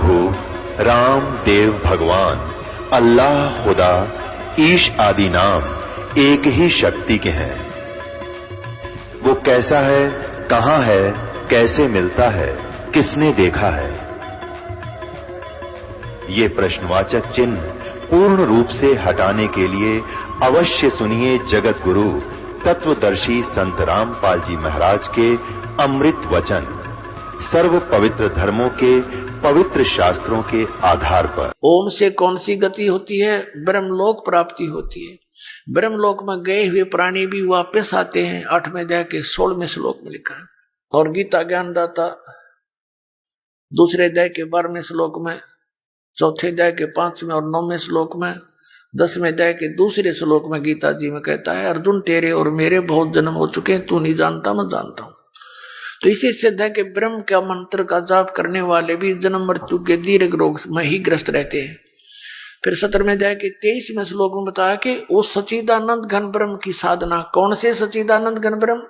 प्रभु राम देव भगवान अल्लाह खुदा ईश आदि नाम एक ही शक्ति के हैं। वो कैसा है, कहां है, कैसे मिलता है, किसने देखा है? ये प्रश्नवाचक चिन्ह पूर्ण रूप से हटाने के लिए अवश्य सुनिए जगत गुरु तत्वदर्शी संत रामपाल जी महाराज के अमृत वचन, सर्व पवित्र धर्मों के पवित्र शास्त्रों के आधार पर। ओम से कौन सी गति होती है? ब्रह्मलोक प्राप्ति होती है। ब्रह्मलोक में गए हुए प्राणी भी वापस आते हैं। 8वें अध्याय के 16वें श्लोक में लिखा है। और गीता ज्ञानदाता 2 अध्याय के 12वें श्लोक में, 4थे अध्याय के 5वें और 9वें श्लोक में, 10वें अध्याय के 2 श्लोक में गीता जी में कहता है, अर्जुन तेरे और मेरे बहुत जन्म हो चुके हैं, तू नहीं जानता मैं जानता हूं। तो इसी सिद्ध है कि ब्रह्म का मंत्र का जाप करने वाले भी जन्म मृत्यु के दीर्घ रोग में ही ग्रस्त रहते हैं। फिर 17वें अध्याय के 23वें श्लोक में बताया कि वो सच्चिदानंद घन ब्रह्म की साधना। कौन से सच्चिदानंद घन ब्रह्म?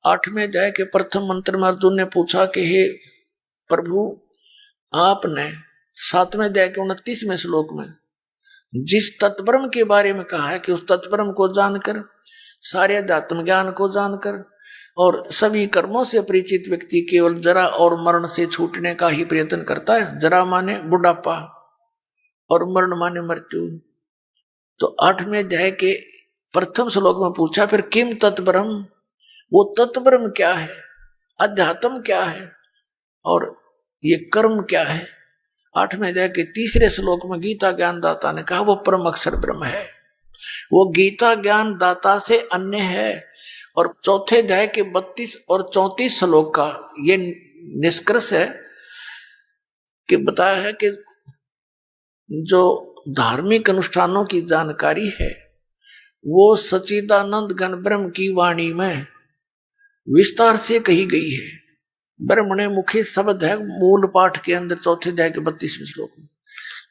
8वें अध्याय के प्रथम मंत्र में अर्जुन ने पूछा कि हे प्रभु, आपने 7वें अध्याय के 29वें श्लोक में जिस तत्ब्रह्म के बारे में कहा है कि उस तत्ब्रह्म को जानकर, सारे अध्यात्म ज्ञान को जानकर और सभी कर्मों से परिचित व्यक्ति केवल जरा और मरण से छूटने का ही प्रयत्न करता है। जरा माने बुढ़ापा और मरण माने मृत्यु। तो 8वें अध्याय के प्रथम श्लोक में पूछा, फिर किम तत्ब्रह्म, वो तत्ब्रह्म क्या है, अध्यात्म क्या है और ये कर्म क्या है? 8वें अध्याय के 3 श्लोक में गीता ज्ञानदाता ने कहा वो परम अक्षर ब्रह्म है। वो गीता ज्ञान दाता से अन्य है। और 4थे अध्याय के 32 और 34 श्लोक का ये निष्कर्ष है कि बताया है कि जो धार्मिक अनुष्ठानों की जानकारी है वो सच्चिदानंद घन ब्रह्म की वाणी में विस्तार से कही गई है। ब्रह्मणे मुखे शब्द है मूल पाठ के अंदर 4थे अध्याय के 32वें श्लोक में।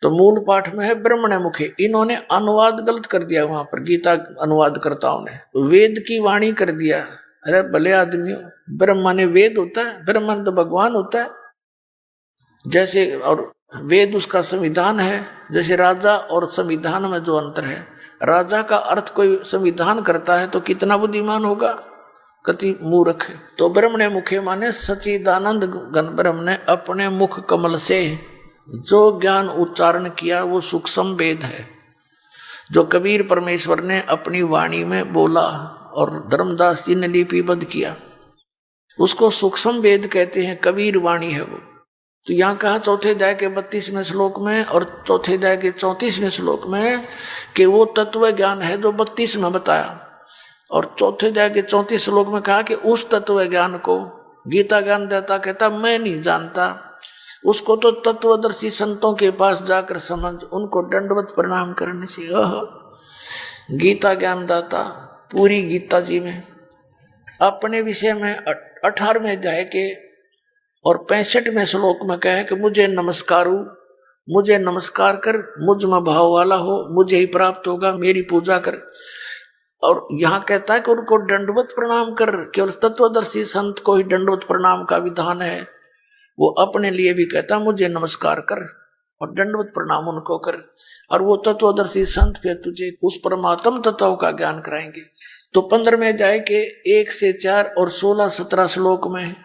तो मूल पाठ में है ब्रह्मणे मुखे। इन्होंने अनुवाद गलत कर दिया, वहां पर गीता अनुवादकर्ताओं ने वेद की वाणी कर दिया। अरे भले आदमी, ब्रह्म माने वेद होता है, ब्रह्म माने तो भगवान होता है। जैसे और वेद उसका संविधान है, जैसे राजा और संविधान में जो अंतर है, राजा का अर्थ कोई संविधान करता है तो कितना बुद्धिमान होगा, कति मूर्ख है। तो ब्रह्मणे मुखे माने सच्चिदानंद घन ब्रह्म ने अपने मुख कमल से जो ज्ञान उच्चारण किया वो सूक्ष्म वेद है, जो कबीर परमेश्वर ने अपनी वाणी में बोला और धर्मदास जी ने लिपिबद्ध किया, उसको सूक्ष्म वेद कहते हैं, कबीर वाणी है वो। तो यहाँ कहा 4थे अध्याय के 32वें श्लोक में और 4थे अध्याय के 34वें श्लोक में कि वो तत्व ज्ञान है जो 32 में बताया। और 4थे अध्याय के 34 श्लोक में कहा कि उस तत्व ज्ञान को गीता ज्ञान देता कहता मैं नहीं जानता, उसको तो तत्वदर्शी संतों के पास जाकर समझ, उनको दंडवत प्रणाम करने से। गीता ज्ञानदाता पूरी गीता जी में अपने विषय में 18वें अध्याय के और 65वें श्लोक में कहे कि मुझे नमस्कारु, मुझे नमस्कार कर, मुझ में भाव वाला हो, मुझे ही प्राप्त होगा, मेरी पूजा कर। और यहाँ कहता है कि उनको दंडवत प्रणाम कर। केवल तत्वदर्शी संत को ही दंडवत प्रणाम का विधान है। वो अपने लिए भी कहता मुझे नमस्कार कर और दंडवत प्रणाम उनको कर। और वो तत्वदर्शी संत फिर तुझे उस परमात्म तत्व का ज्ञान कराएंगे। तो 15वें अध्याय के 1 से 4 और 16-17 श्लोक में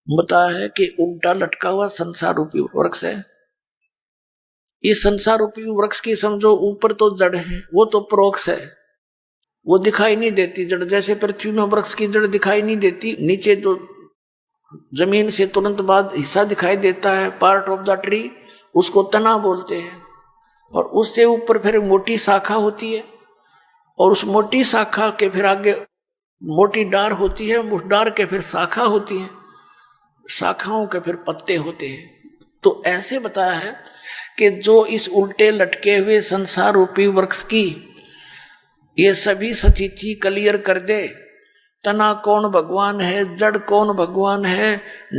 बताया है कि उल्टा लटका हुआ संसार रूपी वृक्ष है। इस संसार रूपी वृक्ष की समझो ऊपर तो जड़ है, वो तो परोक्ष है, वो दिखाई नहीं देती जड़। जैसे पृथ्वी में वृक्ष की जड़ दिखाई नहीं देती, नीचे जो जमीन से तुरंत बाद हिस्सा दिखाई देता है, पार्ट ऑफ द ट्री, उसको तना बोलते हैं। और उससे ऊपर फिर मोटी शाखा होती है और उस मोटी शाखा के फिर आगे मोटी डार होती है, उस डार के फिर शाखा होती है, शाखाओं के फिर पत्ते होते हैं। तो ऐसे बताया है कि जो इस उल्टे लटके हुए संसार रूपी वृक्ष की ये सभी सचिथी क्लियर कर दे, तना कौन भगवान है, जड़ कौन भगवान है,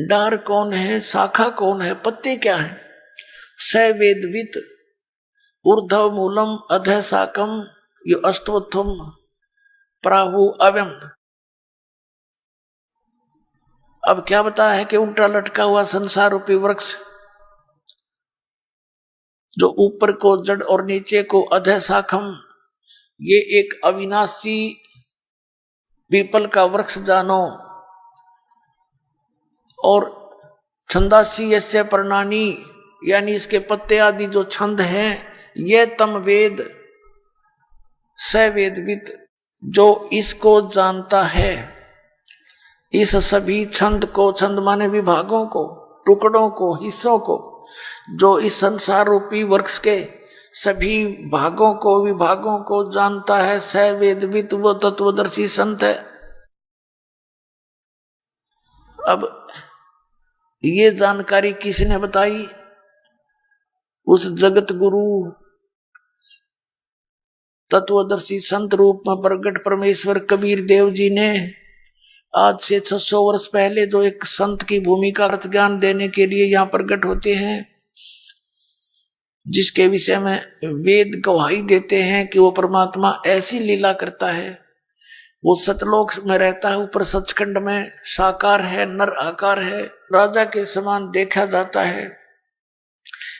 डार कौन है, शाखा कौन है, पत्ते क्या है, स वेदवित ऊर्ध्व मूलम अधः शाकम यो अस्तवत्थम प्राहु अव्यम। अब क्या बताया है कि उल्टा लटका हुआ संसार रूपी वृक्ष, जो ऊपर को जड़ और नीचे को अधः शाखम, ये एक अविनाशी पीपल का वृक्ष जानो। और छंदासी यस्य प्रणानी, यानी इसके पत्ते आदि जो छंद हैं, ये तम वेद सवेदवित, जो इसको जानता है, इस सभी छंद को, छंद माने विभागों को, टुकड़ों को, हिस्सों को, जो इस संसार रूपी वृक्ष के सभी भागों को, विभागों को जानता है, सवेदवित, वो तत्वदर्शी संत है। अब ये जानकारी किसने बताई? उस जगत गुरु तत्वदर्शी संत रूप में प्रगट परमेश्वर कबीर देव जी ने आज से 600 वर्ष पहले, जो एक संत की भूमिका अर्थ ज्ञान देने के लिए यहाँ प्रकट होते हैं, जिसके विषय में वेद गवाही देते हैं कि वो परमात्मा ऐसी लीला करता है, वो सतलोक में रहता है, ऊपर सचखंड में साकार है, नर आकार है, राजा के समान देखा जाता है,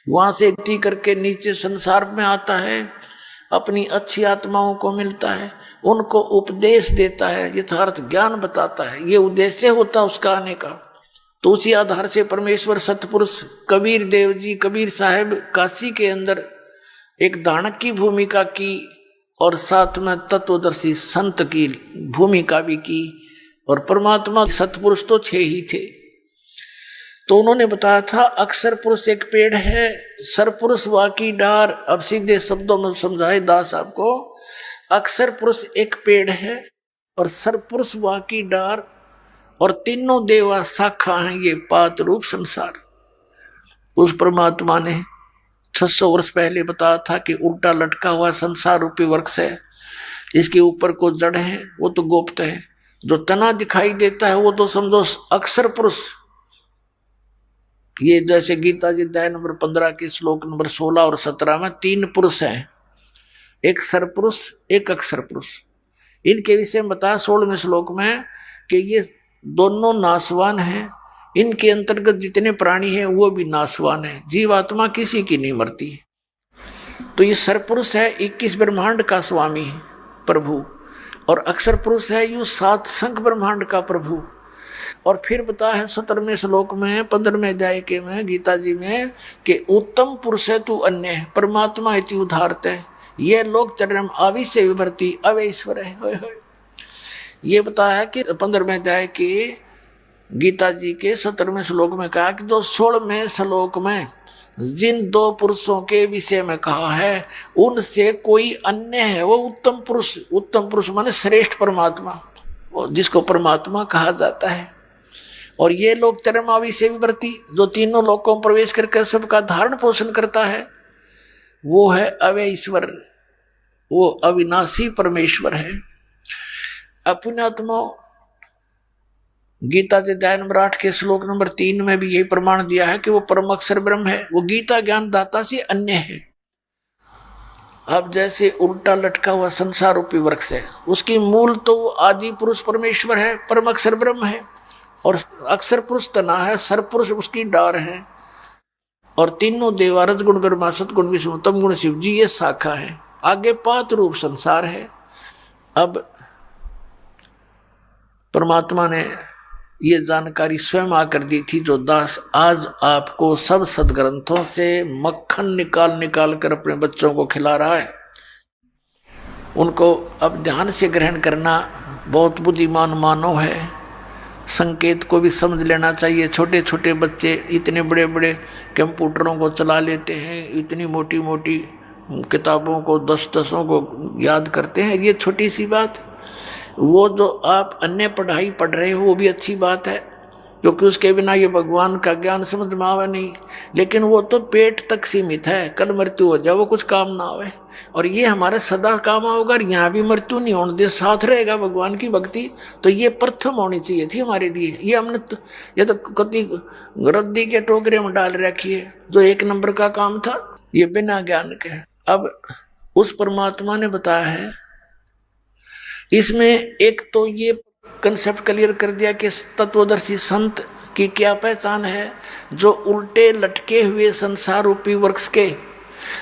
वहां से टी करके नीचे संसार में आता है, अपनी अच्छी आत्माओं को मिलता है, उनको उपदेश देता है, यथार्थ ज्ञान बताता है, ये उद्देश्य होता उसका आने का। तो उसी आधार से परमेश्वर सतपुरुष कबीर देव जी, कबीर साहब काशी के अंदर एक दानक की भूमिका की और साथ में तत्वदर्शी संत की भूमिका भी की। और परमात्मा सतपुरुष तो 6 ही थे। तो उन्होंने बताया था अक्षर पुरुष एक पेड़ है, सरपुरुष वाकी डार। अब सीधे शब्दों में समझाए दास आपको, अक्षर पुरुष एक पेड़ है और सरपुरुष वाकी डार, और तीनों देवा शाखा हैं, ये पात रूप संसार। उस परमात्मा ने 600 वर्ष पहले बताया था कि उल्टा लटका हुआ संसार रूपी वृक्ष है, इसके ऊपर को जड़ है, वो तो गुप्त है, जो तना दिखाई देता है वो तो समझो अक्षर पुरुष। ये जैसे गीता जी अध्याय नंबर 15 के श्लोक नंबर 16 और 17 में 3 पुरुष हैं, एक सरपुरुष, एक अक्षर पुरुष। इनके विषय में बताया 16वें श्लोक में कि ये दोनों नाशवान हैं, इनके अंतर्गत जितने प्राणी हैं वो भी नाशवान है, जीवात्मा किसी की नहीं मरती। तो ये सरपुरुष है 21 ब्रह्मांड का स्वामी प्रभु, और अक्षर पुरुष है यू 7 संख ब्रह्मांड का प्रभु। और फिर बताया है 17वें श्लोक में 15वें अध्याय के में गीता जी में कि उत्तम पुरुष है तू अन्य, परमात्मा इति उदारत है, ये लोग चरम आविश्य विभर्ति अवैश्वर है। ये बताया कि 15वें अध्याय के गीता जी के 17वें श्लोक में कहा कि जो 16वें श्लोक में जिन 2 पुरुषों के विषय में कहा है उनसे कोई अन्य है, वो उत्तम पुरुष। उत्तम पुरुष माने श्रेष्ठ परमात्मा, जिसको परमात्मा कहा जाता है। और ये लोग चरमावी से विवर्ती, जो तीनों लोकों में प्रवेश करके सबका धारण पोषण करता है, वो है अव्यय ईश्वर, वो अविनाशी परमेश्वर है। अपनात्मा गीता के अध्याय नंबर 8 के श्लोक नंबर 3 में भी यही प्रमाण दिया है कि वो परम अक्षर ब्रह्म है, वो गीता ज्ञान दाता से अन्य है। अब जैसे उल्टा लटका हुआ संसार रूपी वृक्ष है, उसकी मूल तो आदि पुरुष परमेश्वर है, परम अक्षर ब्रह्म है, और अक्षर पुरुष तना है, सरपुरुष उसकी डार है, और तीनों देवा रजगुण ब्रह्मा सतगुण विष्णु तम गुण शिव जी ये शाखा है। आगे पात रूप संसार है। अब परमात्मा ने ये जानकारी स्वयं आकर दी थी, जो दास आज आपको सब सदग्रंथों से मक्खन निकाल निकाल कर अपने बच्चों को खिला रहा है। उनको अब ध्यान से ग्रहण करना बहुत बुद्धिमान मानव है, संकेत को भी समझ लेना चाहिए। छोटे छोटे बच्चे इतने बड़े बड़े कंप्यूटरों को चला लेते हैं, इतनी मोटी मोटी किताबों को 10-10 को याद करते हैं, ये छोटी सी बात। वो जो आप अन्य पढ़ाई पढ़ रहे हो वो भी अच्छी बात है, क्योंकि उसके बिना ये भगवान का ज्ञान समझ में आवे नहीं, लेकिन वो तो पेट तक सीमित है, कल मृत्यु हो जाए वो कुछ काम ना आवे। और ये हमारे सदा काम आओगे, यहाँ भी मृत्यु नहीं होने दे, साथ रहेगा भगवान की भक्ति। तो ये प्रथम होनी चाहिए थी हमारे लिए। ये हमने तो ये तो कति रद्दी के टोकरे में डाल रखी है, जो 1 नंबर का काम था, ये बिना ज्ञान के। अब उस परमात्मा ने बताया है इसमें एक तो ये कंसेप्ट क्लियर कर दिया कि तत्वदर्शी संत की क्या पहचान है। जो उल्टे लटके हुए संसार रूपी वृक्ष के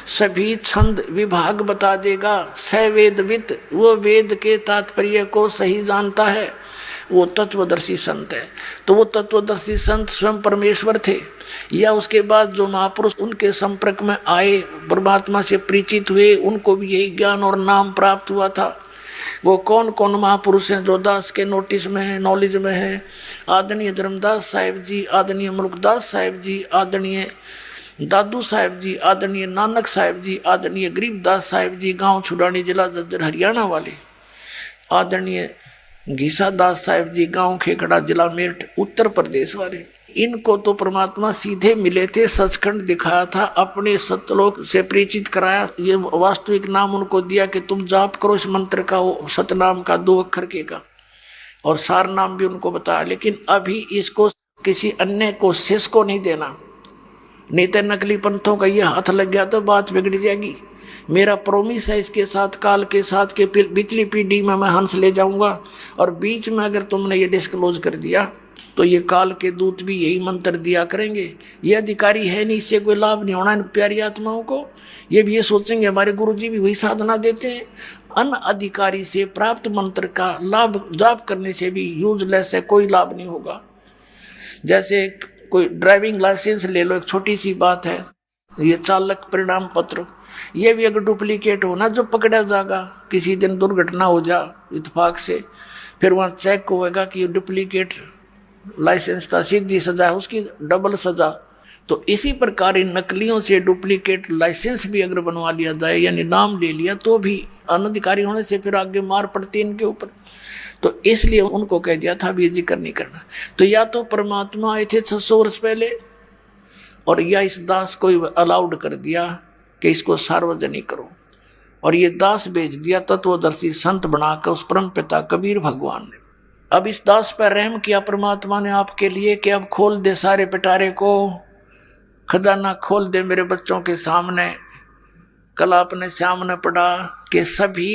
सभी छंद विभाग बता देगा। सवेदविद, वो वेद के तात्पर्य को सही जानता है, वो तत्वदर्शी संत है। तो वो तत्वदर्शी संत स्वयं परमेश्वर थे या उसके बाद जो महापुरुष उनके संपर्क में आए, परमात्मा से परिचित हुए, उनको भी यही ज्ञान और नाम प्राप्त हुआ था। वो कौन कौन महापुरुष हैं जो दास के नोटिस में है, नॉलेज में है? आदरणीय धर्मदास साहिब जी, आदरणीय मुल्कदास साहिब जी, आदरणीय दादू साहिब जी, आदरणीय नानक साहिब जी, आदरणीय गरीबदास साहिब जी, गांव छुड़ानी, जिला जज्जर हरियाणा वाले, आदरणीय घीसा दास साहिब जी, गांव खेखड़ा, जिला मेरठ उत्तर प्रदेश वाले। इनको तो परमात्मा सीधे मिले थे, सचखंड दिखाया था, अपने सतलोक से परिचित कराया। ये वास्तविक नाम उनको दिया कि तुम जाप करो इस मंत्र का, सतनाम का 2 अक्षर के का, और सार नाम भी उनको बताया। लेकिन अभी इसको किसी अन्य को, शेष को नहीं देना, नहीं तो नकली पंथों का ये हाथ लग गया तो बात बिगड़ जाएगी। मेरा प्रोमिस है इसके साथ, काल के साथ के पिछली पीढ़ी में मैं हंस ले जाऊंगा, और बीच में अगर तुमने ये डिस्क्लोज कर दिया तो ये काल के दूत भी यही मंत्र दिया करेंगे। ये अधिकारी है नहीं, इससे कोई लाभ नहीं होना इन प्यारी आत्माओं को। ये भी ये सोचेंगे हमारे गुरुजी भी वही साधना देते हैं। अन अधिकारी से प्राप्त मंत्र का लाभ जाप करने से भी यूजलेस है, कोई लाभ नहीं होगा। जैसे कोई ड्राइविंग लाइसेंस ले लो, एक छोटी सी बात है, ये चालक परिणाम पत्र, ये भी अगर डुप्लीकेट हो ना, जो पकड़ा जाएगा, किसी दिन दुर्घटना हो जा इत्तेफाक से, फिर वहाँ चेक होएगा कि डुप्लीकेट लाइसेंस था, सीधी सजा है, उसकी डबल सजा। तो इसी प्रकार इन नकलियों से डुप्लीकेट लाइसेंस भी अगर बनवा लिया जाए, यानी नाम ले लिया, तो भी अनधिकारी होने से फिर आगे मार पड़ती इनके ऊपर। तो इसलिए उनको कह दिया था भी जिक्र नहीं करना। तो या तो परमात्मा आए थे 600 वर्ष पहले, और या इस दास को अलाउड कर दिया कि इसको सार्वजनिक करो, और ये दास भेज दिया तत्वदर्शी संत बनाकर उस परम पिता कबीर भगवान ने। अब इस दास पर रहम किया परमात्मा ने आपके लिए कि अब खोल दे सारे पिटारे को, खजाना खोल दे मेरे बच्चों के सामने। कल आपने सामने पढ़ा कि सभी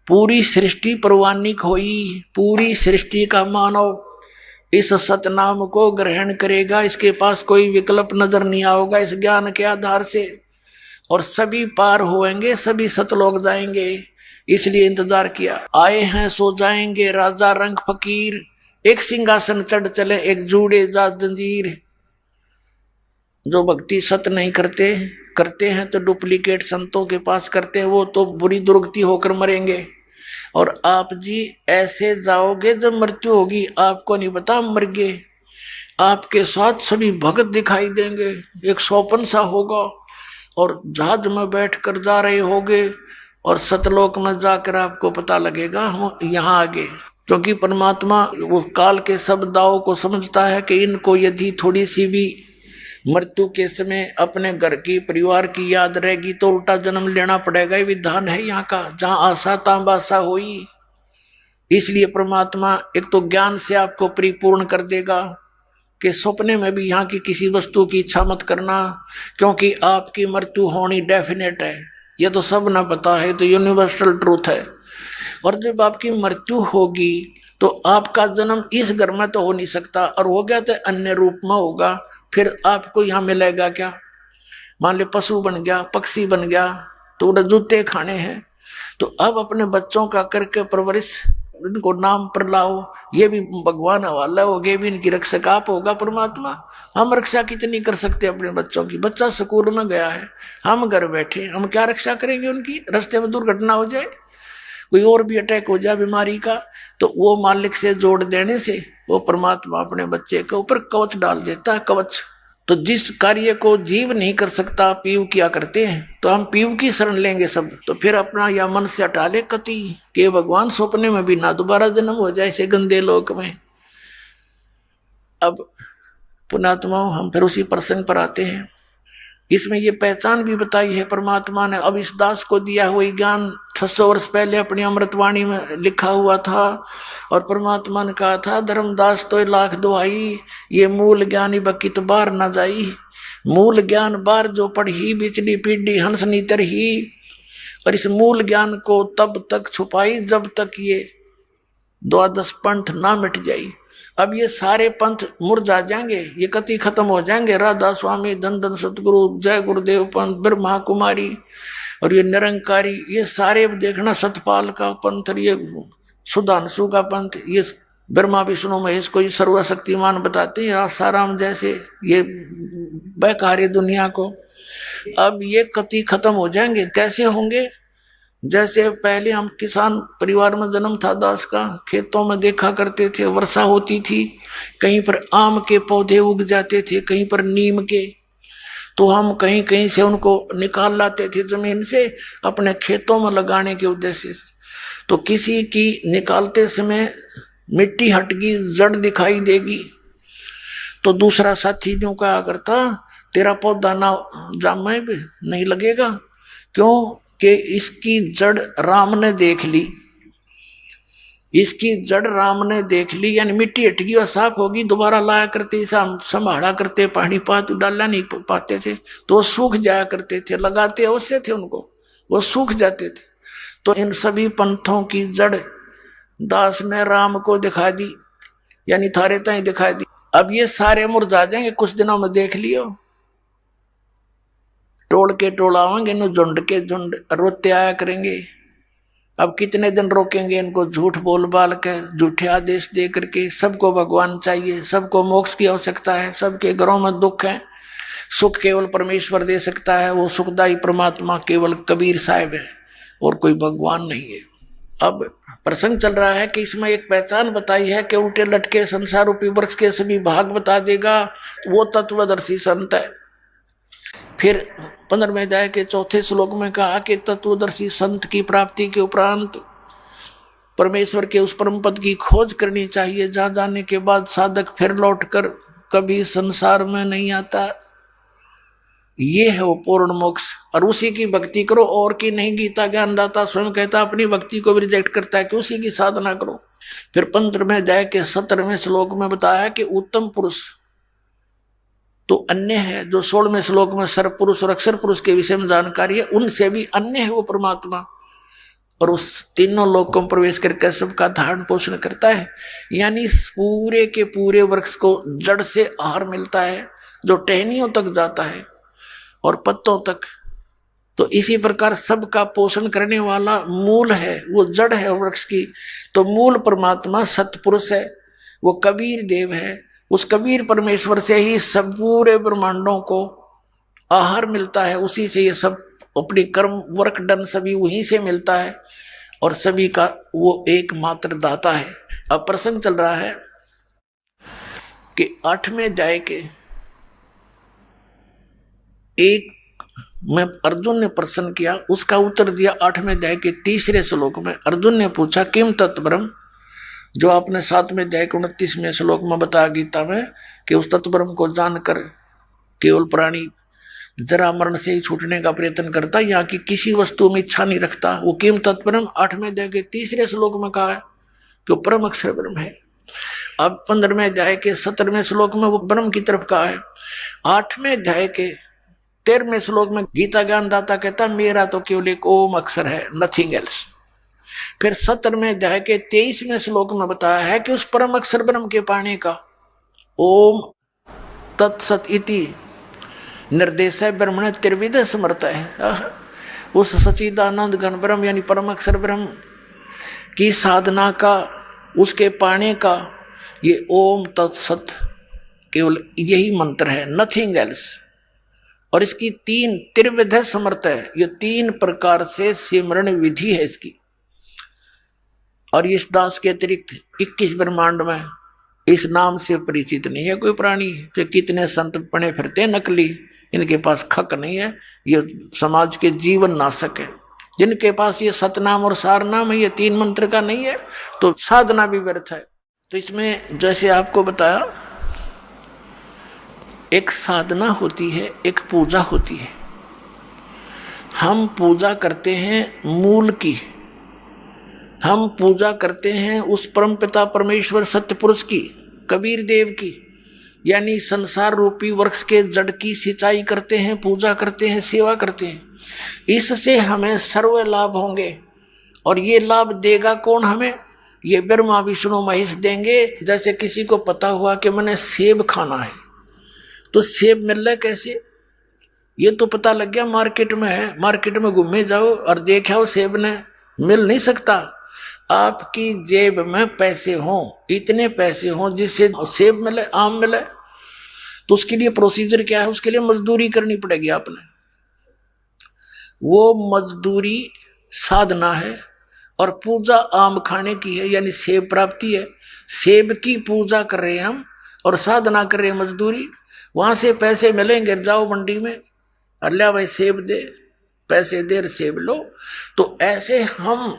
पूरी सृष्टि परवानिक होई, पूरी सृष्टि का मानव इस सतनाम को ग्रहण करेगा, इसके पास कोई विकल्प नजर नहीं आओगा इस ज्ञान के आधार से, और सभी पार होएंगे, सभी सतलोक जाएंगे। इसलिए इंतजार किया, आए हैं सो जाएंगे राजा रंग फकीर, एक सिंहासन चढ़ चले एक जूड़े जा जंजीर। जो भक्ति सत नहीं करते हैं तो डुप्लीकेट संतों के पास करते हैं, वो तो बुरी दुर्गति होकर मरेंगे। और आप जी ऐसे जाओगे जब मृत्यु होगी, आपको नहीं पता मर गए, आपके साथ सभी भगत दिखाई देंगे, एक स्वप्न सा होगा, और जहाज में बैठ कर जा रहे होगे, और सतलोक में जाकर आपको पता लगेगा हम यहाँ आ गए। क्योंकि परमात्मा वो काल के सब दावों को समझता है कि इनको यदि थोड़ी सी भी मृत्यु के समय अपने घर की परिवार की याद रहेगी तो उल्टा जन्म लेना पड़ेगा। ये विधान है यहाँ का, जहाँ आशा तां बासा होई। इसलिए परमात्मा एक तो ज्ञान से आपको परिपूर्ण कर देगा कि सपने में भी यहाँ की किसी वस्तु की इच्छा मत करना, क्योंकि आपकी मृत्यु होनी डेफिनेट है। ये तो सब ना पता है, तो यूनिवर्सल ट्रूथ है। और जब आपकी मृत्यु होगी तो आपका जन्म इस घर में तो हो नहीं सकता, और हो गया तो अन्य रूप में होगा। फिर आपको यहाँ मिलेगा क्या? मान लो पशु बन गया, पक्षी बन गया, तो उन्हें जूते खाने हैं। तो अब अपने बच्चों का करके परवरिश, इनको नाम पर लाओ, ये भी भगवान हवाला हो गए, भी इनकी रक्षक आप होगा परमात्मा। हम रक्षा कितनी कर सकते हैं अपने बच्चों की? बच्चा स्कूल में गया है, हम घर बैठे, हम क्या रक्षा करेंगे उनकी? रास्ते में दुर्घटना हो जाए, कोई और भी अटैक हो जाए बीमारी का, तो वो मालिक से जोड़ देने से वो परमात्मा अपने बच्चे के ऊपर कवच डाल देता है, कवच। तो जिस कार्य को जीव नहीं कर सकता पीव किया करते हैं, तो हम पीव की शरण लेंगे सब। तो फिर अपना या मन से हटा ले कति के भगवान सपने में भी ना दोबारा जन्म हो जाए ऐसे गंदे लोक में। अब पुणात्मा हम फिर उसी प्रसंग पर आते हैं। इसमें ये पहचान भी बताई है परमात्मा ने। अब इस दास को दिया हुआ ज्ञान 600 वर्ष पहले अपनी अमृतवाणी में लिखा हुआ था, और परमात्मा ने कहा था धर्मदास तो लाख दुहाई, ये मूल ज्ञानी बकित बार न जाई। मूल ज्ञान बार जो पढ़ी बिचली पीढ़ी हंसनी तरही, और इस मूल ज्ञान को तब तक छुपाई जब तक ये द्वादश पंथ ना मिट जाई। अब ये सारे पंथ मुरझा जाएंगे, ये कति खत्म हो जाएंगे। राधा स्वामी, धन धन सतगुरु, जय गुरुदेव पंथ, ब्रह्मा कुमारी और ये निरंकारी, ये सारे देखना, सतपाल का पंथ, ये सुधांशु का पंथ, ये ब्रह्मा विष्णु महेश को ये सर्वशक्तिमान बताते हैं, आसाराम जैसे ये बेकारी दुनिया को। अब ये कति खत्म हो जाएंगे। कैसे होंगे? जैसे पहले हम किसान परिवार में जन्म था दास का, खेतों में देखा करते थे, वर्षा होती थी, कहीं पर आम के पौधे उग जाते थे, कहीं पर नीम के, तो हम कहीं कहीं से उनको निकाल लाते थे जमीन से अपने खेतों में लगाने के उद्देश्य से। तो किसी की निकालते समय मिट्टी हटगी, जड़ दिखाई देगी, तो दूसरा साथी यूं कहा करता, तेरा पौधा ना जामे भी नहीं लगेगा। क्यों? कि इसकी जड़ राम ने देख ली, इसकी जड़ राम ने देख ली, यानी मिट्टी हटगी और साफ होगी, दोबारा लाया करते, संभाला करते, पानी पात डालना नहीं पाते थे, तो वो सूख जाया करते थे। लगाते अवश्य थे उनको, वो सूख जाते थे। तो इन सभी पंथों की जड़ दास ने राम को दिखा दी, यानी थारे ताई दिखा दी। अब ये सारे मुरझा जाएंगे, कुछ दिनों में देख लियो, टोल के टोल आवेंगे, नो झुंड के झुंड रोते आया करेंगे। अब कितने दिन रोकेंगे इनको, झूठ बोल बाल के, झूठे आदेश दे करके। सबको भगवान चाहिए, सबको मोक्ष की आवश्यकता है, सबके घरों में दुख है, सुख केवल परमेश्वर दे सकता है, वो सुखदायी परमात्मा केवल कबीर साहिब है और कोई भगवान नहीं है। अब प्रसंग चल रहा है कि इसमें एक पहचान बताई है कि उल्टे लटके संसार रूपी वृक्ष के सभी भाग बता देगा, वो तत्वदर्शी संत है। फिर 15वें अध्याय के 4थे श्लोक में कहा कि तत्वदर्शी संत की प्राप्ति के उपरांत परमेश्वर के उस परम पद की खोज करनी चाहिए, जहां जाने के बाद साधक फिर लौटकर कभी संसार में नहीं आता। ये है वो पूर्ण मोक्ष, और उसी की भक्ति करो, और की नहीं। गीता ज्ञानदाता स्वयं कहता, अपनी भक्ति को भी रिजेक्ट करता है कि उसी की साधना करो। फिर 15वें अध्याय के 17वें श्लोक में बताया कि उत्तम पुरुष तो अन्य है, जो 16वें श्लोक में सर्व पुरुष और अक्षर पुरुष के विषय में जानकारी है, उनसे भी अन्य है वो परमात्मा, और उस तीनों लोक में प्रवेश करके सबका धारण पोषण करता है। यानी पूरे के पूरे वृक्ष को जड़ से आहार मिलता है, जो टहनियों तक जाता है और पत्तों तक। तो इसी प्रकार सबका पोषण करने वाला मूल है, वो जड़ है वृक्ष की। तो मूल परमात्मा सतपुरुष है, वो कबीर देव है। उस कबीर परमेश्वर से ही सब पूरे ब्रह्मांडों को आहार मिलता है, उसी से ये सब अपनी कर्म वर्क डन सभी वहीं से मिलता है, और सभी का वो एकमात्र दाता है। अब प्रसंग चल रहा है कि 8वें अध्याय के एक में अर्जुन ने प्रश्न किया, उसका उत्तर दिया 8वें अध्याय के 3रे श्लोक में। अर्जुन ने पूछा, किम तत्ब्रह्म, जो आपने 7वें अध्याय के 29वें श्लोक में बताया गीता में कि उस तत्ब्रह्म को जानकर केवल प्राणी जरा मरण से ही छूटने का प्रयत्न करता, यहाँ की किसी वस्तु में इच्छा नहीं रखता। वो किम तत्ब्रह्म 8वें अध्याय के 3रे श्लोक में कहा है कि वो परम अक्षर ब्रह्म है। अब 15वें अध्याय के 17वें श्लोक में वो ब्रह्म की तरफ कहा है। 8वें अध्याय के 13वें श्लोक में गीता ज्ञानदाता कहता, मेरा तो केवल एक ओम अक्षर है, नथिंग एल्स। फिर 17वें अध्याय के 23वें श्लोक में बताया है कि उस परम अक्षर ब्रह्म के पाने का ओम तत्सत इति निर्देश ब्रह्मण त्रिविध समर्थ है। उस सच्चिदानंद घन ब्रह्म यानी परम अक्षर ब्रह्म की साधना का, उसके पाने का ये ओम तत्सत केवल यही मंत्र है, नथिंग एल्स। और इसकी 3 त्रिविध समर्थ है, ये 3 प्रकार से सिमरण विधि है इसकी। और इस दास के अतिरिक्त 21 ब्रह्मांड में इस नाम से परिचित नहीं है कोई प्राणी। तो कितने संत पड़े फिरते नकली, इनके पास खक नहीं है, ये समाज के जीवन नाशक है। जिनके पास ये सतनाम और सारनाम है, ये 3 मंत्र का नहीं है, तो साधना भी व्यर्थ है। तो इसमें जैसे आपको बताया, एक साधना होती है, एक पूजा होती है। हम पूजा करते हैं मूल की, हम पूजा करते हैं उस परम पिता परमेश्वर सत्य पुरुष की, कबीर देव की, यानी संसार रूपी वृक्ष के जड़ की सिंचाई करते हैं, पूजा करते हैं, सेवा करते हैं। इससे हमें सर्व लाभ होंगे। और ये लाभ देगा कौन हमें? ये ब्रह्मा विष्णु महेश देंगे। जैसे किसी को पता हुआ कि मैंने सेब खाना है, तो सेब मिल रहा है कैसे? ये तो पता लग गया मार्केट में है, मार्केट में घूमे जाओ और देखा सेब ने, मिल नहीं सकता। आपकी जेब में पैसे हों, इतने पैसे हों जिससे सेब मिले, आम मिले, तो उसके लिए प्रोसीजर क्या है? उसके लिए मजदूरी करनी पड़ेगी आपने। वो मजदूरी साधना है और पूजा आम खाने की है, यानी सेब प्राप्ति है। सेब की पूजा कर रहे हैं हम और साधना कर रहे हैं मजदूरी। वहां से पैसे मिलेंगे, जाओ मंडी में, अल्लाह भाई सेब दे, पैसे दे, सेब लो। तो ऐसे हम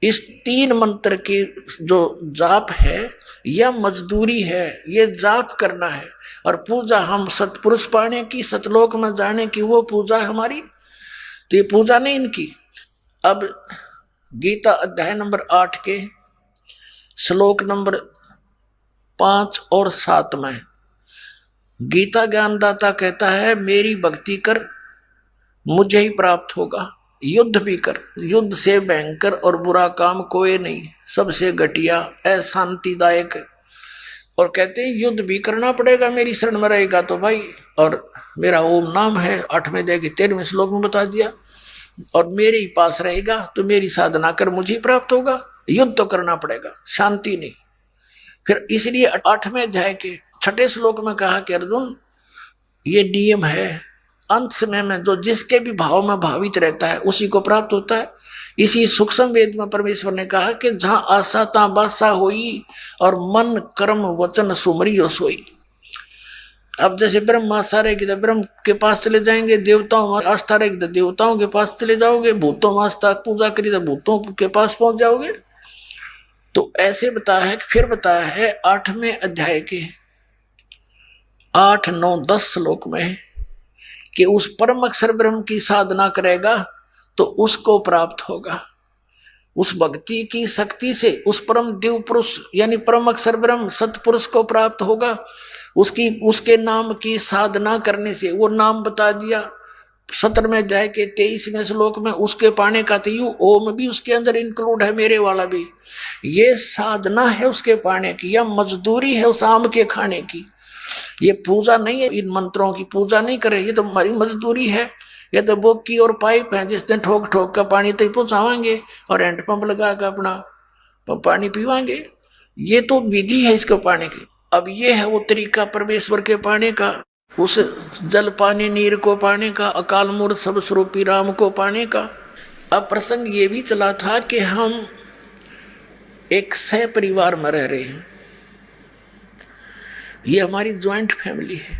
इस 3 मंत्र की जो जाप है या मजदूरी है, ये जाप करना है। और पूजा हम सतपुरुष पाने की, सतलोक में जाने की, वो पूजा है हमारी। तो ये पूजा नहीं इनकी। अब गीता अध्याय नंबर 8 के श्लोक नंबर 5 और 7 में गीता ज्ञानदाता कहता है, मेरी भक्ति कर, मुझे ही प्राप्त होगा। युद्ध भी कर, युद्ध से भयंकर और बुरा काम कोई नहीं, सबसे घटिया अशांतिदायक। और कहते हैं युद्ध भी करना पड़ेगा, मेरी शरण में रहेगा तो भाई। और मेरा ओम नाम है, 8वें अध्याय के 13वें श्लोक में बता दिया। और मेरे ही पास रहेगा तो मेरी साधना कर, मुझे ही प्राप्त होगा। युद्ध तो करना पड़ेगा, शांति नहीं। फिर इसलिए 8वें अध्याय के 6ठे श्लोक में कहा कि अर्जुन, ये नियम है, अंत समय में जो जिसके भी भाव में भावित रहता है उसी को प्राप्त होता है। इसी सूक्ष्म वेद में परमेश्वर ने कहा कि जहां आशा ता बासा होई और मन कर्म वचन सुमरियो सोई। अब जैसे ब्रह्म आस्था रहेगी तो ब्रह्म के पास चले जाएंगे, देवताओं में आस्था रहेगी तो देवताओं के पास चले जाओगे, भूतों में आस्था पूजा करी तो भूतों के पास पहुंच जाओगे। तो ऐसे बताया है। फिर बताया है 8वें अध्याय के 8, 9, 10 श्लोक में कि उस परम अक्षर ब्रह्म की साधना करेगा तो उसको प्राप्त होगा। उस भक्ति की शक्ति से उस परम दिव्य पुरुष यानी परम अक्षर ब्रह्म सतपुरुष को प्राप्त होगा। उसके नाम की साधना करने से, वो नाम बता दिया 17वें अध्याय के 23वें श्लोक में, उसके पाने का तो यू ओम भी उसके अंदर इंक्लूड है, मेरे वाला भी। ये साधना है उसके पाने की, या मजदूरी है उस आम के खाने की। ये पूजा नहीं है, इन मंत्रों की पूजा नहीं करे, ये तो हमारी मजदूरी है। ये तो बोक की और पाइप है, जिसने ठोक ठोक का पानी तक पहुंचावांगे और हैंडपंप लगा कर अपना पानी पीवांगे। ये तो विधि है इसको पाने की। अब ये है वो तरीका परमेश्वर के पाने का, उस जल पानी नीर को पाने का, अकाल मूर्त सब स्वरूपी राम को पाने का। अब प्रसंग ये भी चला था कि हम एक सह परिवार में रह रहे हैं, ये हमारी ज्वाइंट फैमिली है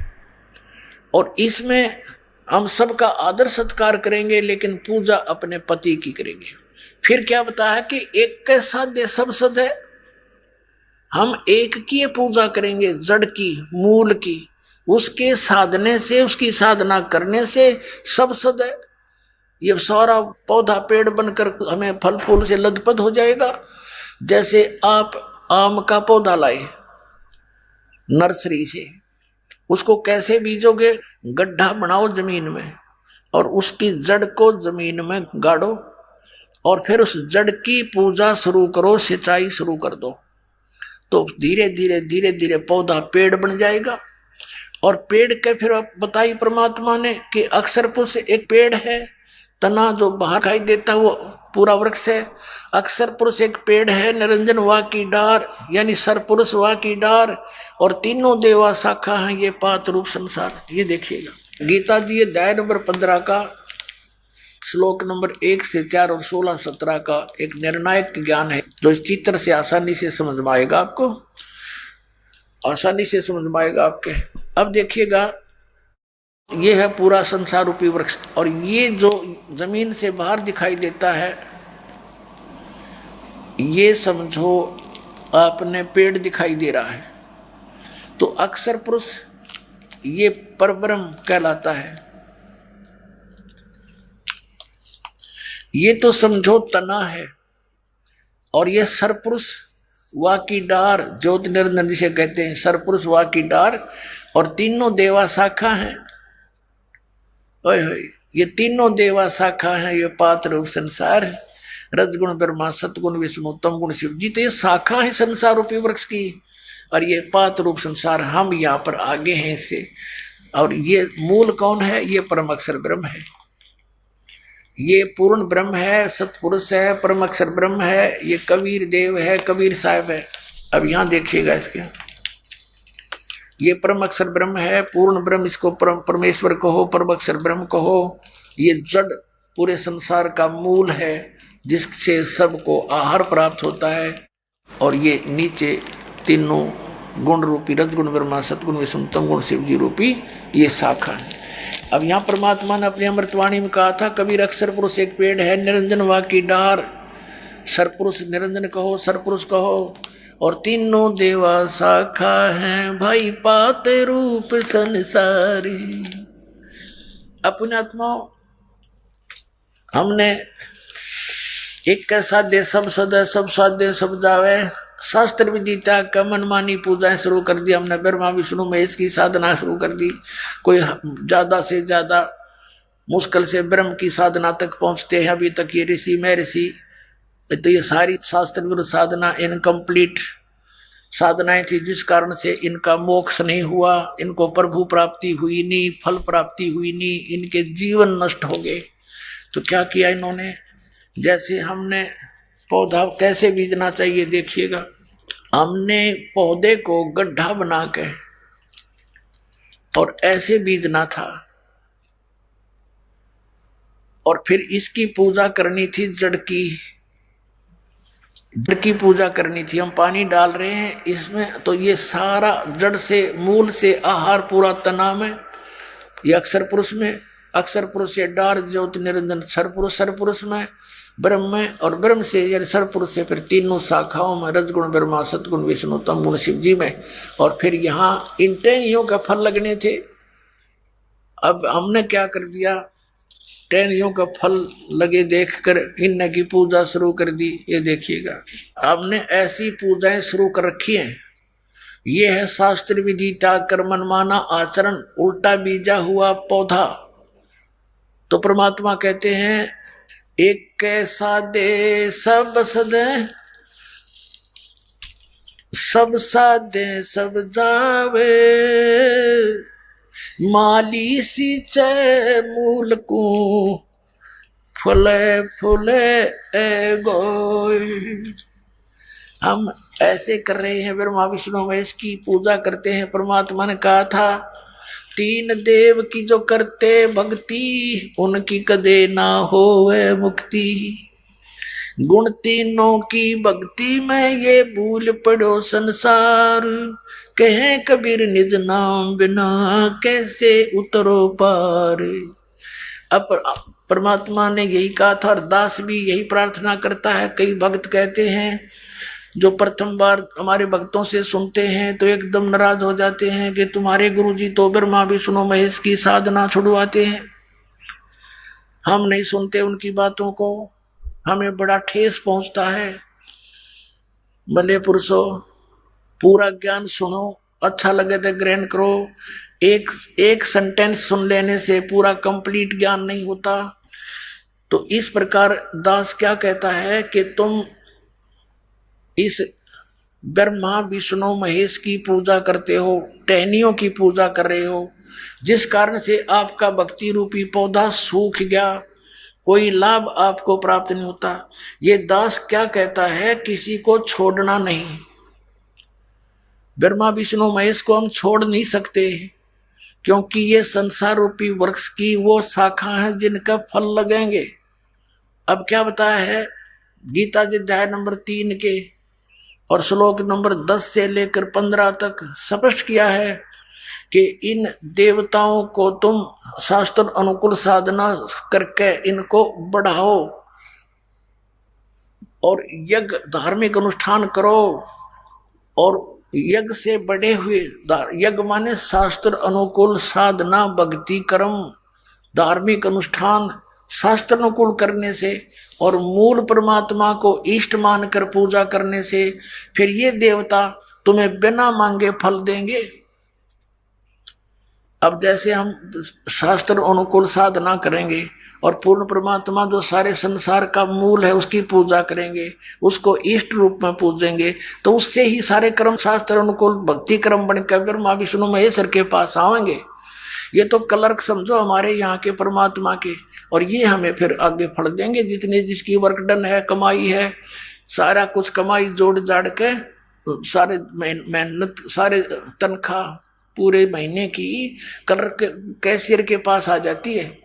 और इसमें हम सबका आदर सत्कार करेंगे, लेकिन पूजा अपने पति की करेंगे। फिर क्या बताया कि एक के साथ सब सद है, हम एक की पूजा करेंगे, जड़ की, मूल की, उसके साधने से, उसकी साधना करने से सब सद है। ये सारा पौधा पेड़ बनकर हमें फल फूल से लदपद हो जाएगा। जैसे आप आम का पौधा लाए नर्सरी से, उसको कैसे बीजोगे? गड्ढा बनाओ जमीन में और उसकी जड़ को जमीन में गाड़ो और फिर उस जड़ की पूजा शुरू करो, सिंचाई शुरू कर दो, तो धीरे धीरे धीरे धीरे पौधा पेड़ बन जाएगा। और पेड़ के फिर बताई परमात्मा ने कि अक्षर पुरुष एक पेड़ है, तना जो बाहर दिखाई देता है वो पूरा वृक्ष है। अक्षर पुरुष एक पेड़ है, निरंजन वा की डार यानी सर पुरुष वा की डार, और तीनों देवा शाखा हैं ये पात रूप संसार। ये देखिएगा गीता जी अध्याय नंबर 15 का श्लोक नंबर 1 से 4 और 16, 17 का एक निर्णायक ज्ञान है जो इस चित्र से आसानी से समझ में आएगा, आपको आसानी से समझ में आएगा आपके। अब देखिएगा ये है पूरा संसार रूपी वृक्ष, और ये जो जमीन से बाहर दिखाई देता है ये समझो आपने पेड़ दिखाई दे रहा है, तो अक्षर पुरुष ये परब्रह्म कहलाता है। ये तो समझो तना है, और ये सरपुरुष वा की डार, ज्योति निरंजन जिसे कहते हैं, सरपुरुष वा की डार, और तीनों देवा शाखा हैं। ओए होए, ये तीनों देवा शाखा हैं, ये पात्र रूप संसार है। रजगुण ब्रह्मा, सतगुण विष्णु, तम गुण शिव जी। तो ये शाखा है संसार रूपी वृक्ष की, और ये पात रूप संसार, हम यहाँ पर आगे हैं इससे। और ये मूल कौन है? ये परम अक्षर ब्रह्म है, ये पूर्ण ब्रह्म है, सतपुरुष है, परम अक्षर ब्रह्म है, ये कबीर देव है, कबीर साहब है। अब यहां देखिएगा इसके, ये परम अक्षर ब्रह्म है, पूर्ण ब्रह्म, इसको परमेश्वर कहो, परम अक्षर ब्रह्म कहो। ये जड़ पूरे संसार का मूल है, जिससे सबको आहार प्राप्त होता है। और ये नीचे तीनों गुण रूपी रजगुण ब्रह्मा, सतगुण विष्णु, तम गुण शिव जी रूपी ये शाखा है। अब यहाँ परमात्मा ने अपनी अमृतवाणी में कहा था, कबीर अक्षर पुरुष एक पेड़ है, निरंजन वा की डार, सरपुरुष निरंजन कहो, सरपुरुष कहो। और तीनों देवा शाखा हैं, भाई पाते रूप संसारी। अपने आत्माओं, हमने एक कैसा दे सब सदे, सब साधे सब जावे, शास्त्र विदिता का मनमानी पूजाएं शुरू कर दी हमने, ब्रह्मा विष्णु महेश की साधना शुरू कर दी। कोई ज्यादा से ज्यादा मुश्किल से ब्रह्म की साधना तक पहुंचते हैं। अभी तक ये ऋषि में ऋषि, तो ये सारी शास्त्र विरुद्ध साधना इनकम्प्लीट साधनाएं थी, जिस कारण से इनका मोक्ष नहीं हुआ, इनको प्रभु प्राप्ति हुई नहीं, फल प्राप्ति हुई नहीं, इनके जीवन नष्ट हो गए। तो क्या किया इन्होंने? जैसे हमने पौधा कैसे बीजना चाहिए देखिएगा, हमने पौधे को गड्ढा बना के और ऐसे बीजना था, और फिर इसकी पूजा करनी थी, जड़ की पूजा करनी थी। हम पानी डाल रहे हैं इसमें, तो ये सारा जड़ से मूल से आहार पूरा तना में, ये अक्षर पुरुष में, अक्षर पुरुष से डार ज्योति निरंजन सरपुरुष, सरपुरुष में ब्रह्म में, और ब्रह्म से यानी सरपुरुष से फिर तीनों शाखाओं में रजगुण ब्रह्मा, सतगुण विष्णु, तम गुण शिव जी में। और फिर यहाँ इन टेनियों का फल लगने थे। अब हमने क्या कर दिया, टेनियों का फल लगे देखकर इन की पूजा शुरू कर दी। ये देखिएगा, हमने ऐसी पूजाएं शुरू कर रखी हैं। ये है शास्त्र विदिता कर मनमाना आचरण, उल्टा बीजा हुआ पौधा। तो परमात्मा कहते हैं, एक कैसा दे सब सदे, सब साधे सब जावे, माली सींचे मूल को, फले फूले गोई। हम ऐसे कर रहे हैं, ब्रह्मा विष्णु महेश की पूजा करते हैं। परमात्मा ने कहा था, तीन देव की जो करते भक्ति, उनकी कदे ना होवे मुक्ति। गुण तीनों की भक्ति में ये भूल पड़ो संसार, कहे कबीर निज नाम बिना कैसे उतरो पार। अब परमात्मा ने यही कहा था, और दास भी यही प्रार्थना करता है। कई भक्त कहते हैं, जो प्रथम बार हमारे भक्तों से सुनते हैं तो एकदम नाराज हो जाते हैं कि तुम्हारे गुरुजी तो ब्रह्मा विष्णु महेश की साधना छुड़वाते हैं, हम नहीं सुनते उनकी बातों को, हमें बड़ा ठेस पहुंचता है। भले पुरुषों, पूरा ज्ञान सुनो, अच्छा लगे तो ग्रहण करो। एक सेंटेंस सुन लेने से पूरा कंप्लीट ज्ञान नहीं होता। तो इस प्रकार दास क्या कहता है कि तुम इस ब्रह्मा विष्णु महेश की पूजा करते हो, टहनियों की पूजा कर रहे हो, जिस कारण से आपका भक्ति रूपी पौधा सूख गया, कोई लाभ आपको प्राप्त नहीं होता। ये दास क्या कहता है, किसी को छोड़ना नहीं। ब्रह्मा विष्णु महेश को हम छोड़ नहीं सकते, क्योंकि ये संसार रूपी वृक्ष की वो शाखा है जिनका फल लगेंगे। अब क्या बताया है गीता जी अध्याय नंबर 3 के और श्लोक नंबर 10 से लेकर 15 तक स्पष्ट किया है कि इन देवताओं को तुम शास्त्र अनुकूल साधना करके इनको बढ़ाओ और यज्ञ धार्मिक अनुष्ठान करो। और यज्ञ से बढ़े हुए, यज्ञ माने शास्त्र अनुकूल साधना, भक्ति कर्म, धार्मिक अनुष्ठान शास्त्र अनुकूल करने से और मूल परमात्मा को इष्ट मानकर पूजा करने से फिर ये देवता तुम्हें बिना मांगे फल देंगे। अब जैसे हम शास्त्र अनुकूल साधना करेंगे और पूर्ण परमात्मा जो सारे संसार का मूल है उसकी पूजा करेंगे, उसको इष्ट रूप में पूजेंगे, तो उससे ही सारे कर्म शास्त्र अनुकूल भक्ति कर्म बनकर ब्रह्मा विष्णु महेश्वर के पास आवेंगे। ये तो क्लर्क समझो हमारे यहाँ के परमात्मा के, और ये हमें फिर आगे फल देंगे। जितने जिसकी वर्क डन है, कमाई है, सारा कुछ कमाई जोड़ जाड़ के सारे मेहनत, सारे तनख्वाह पूरे महीने की क्लर्क कैशियर के पास आ जाती है,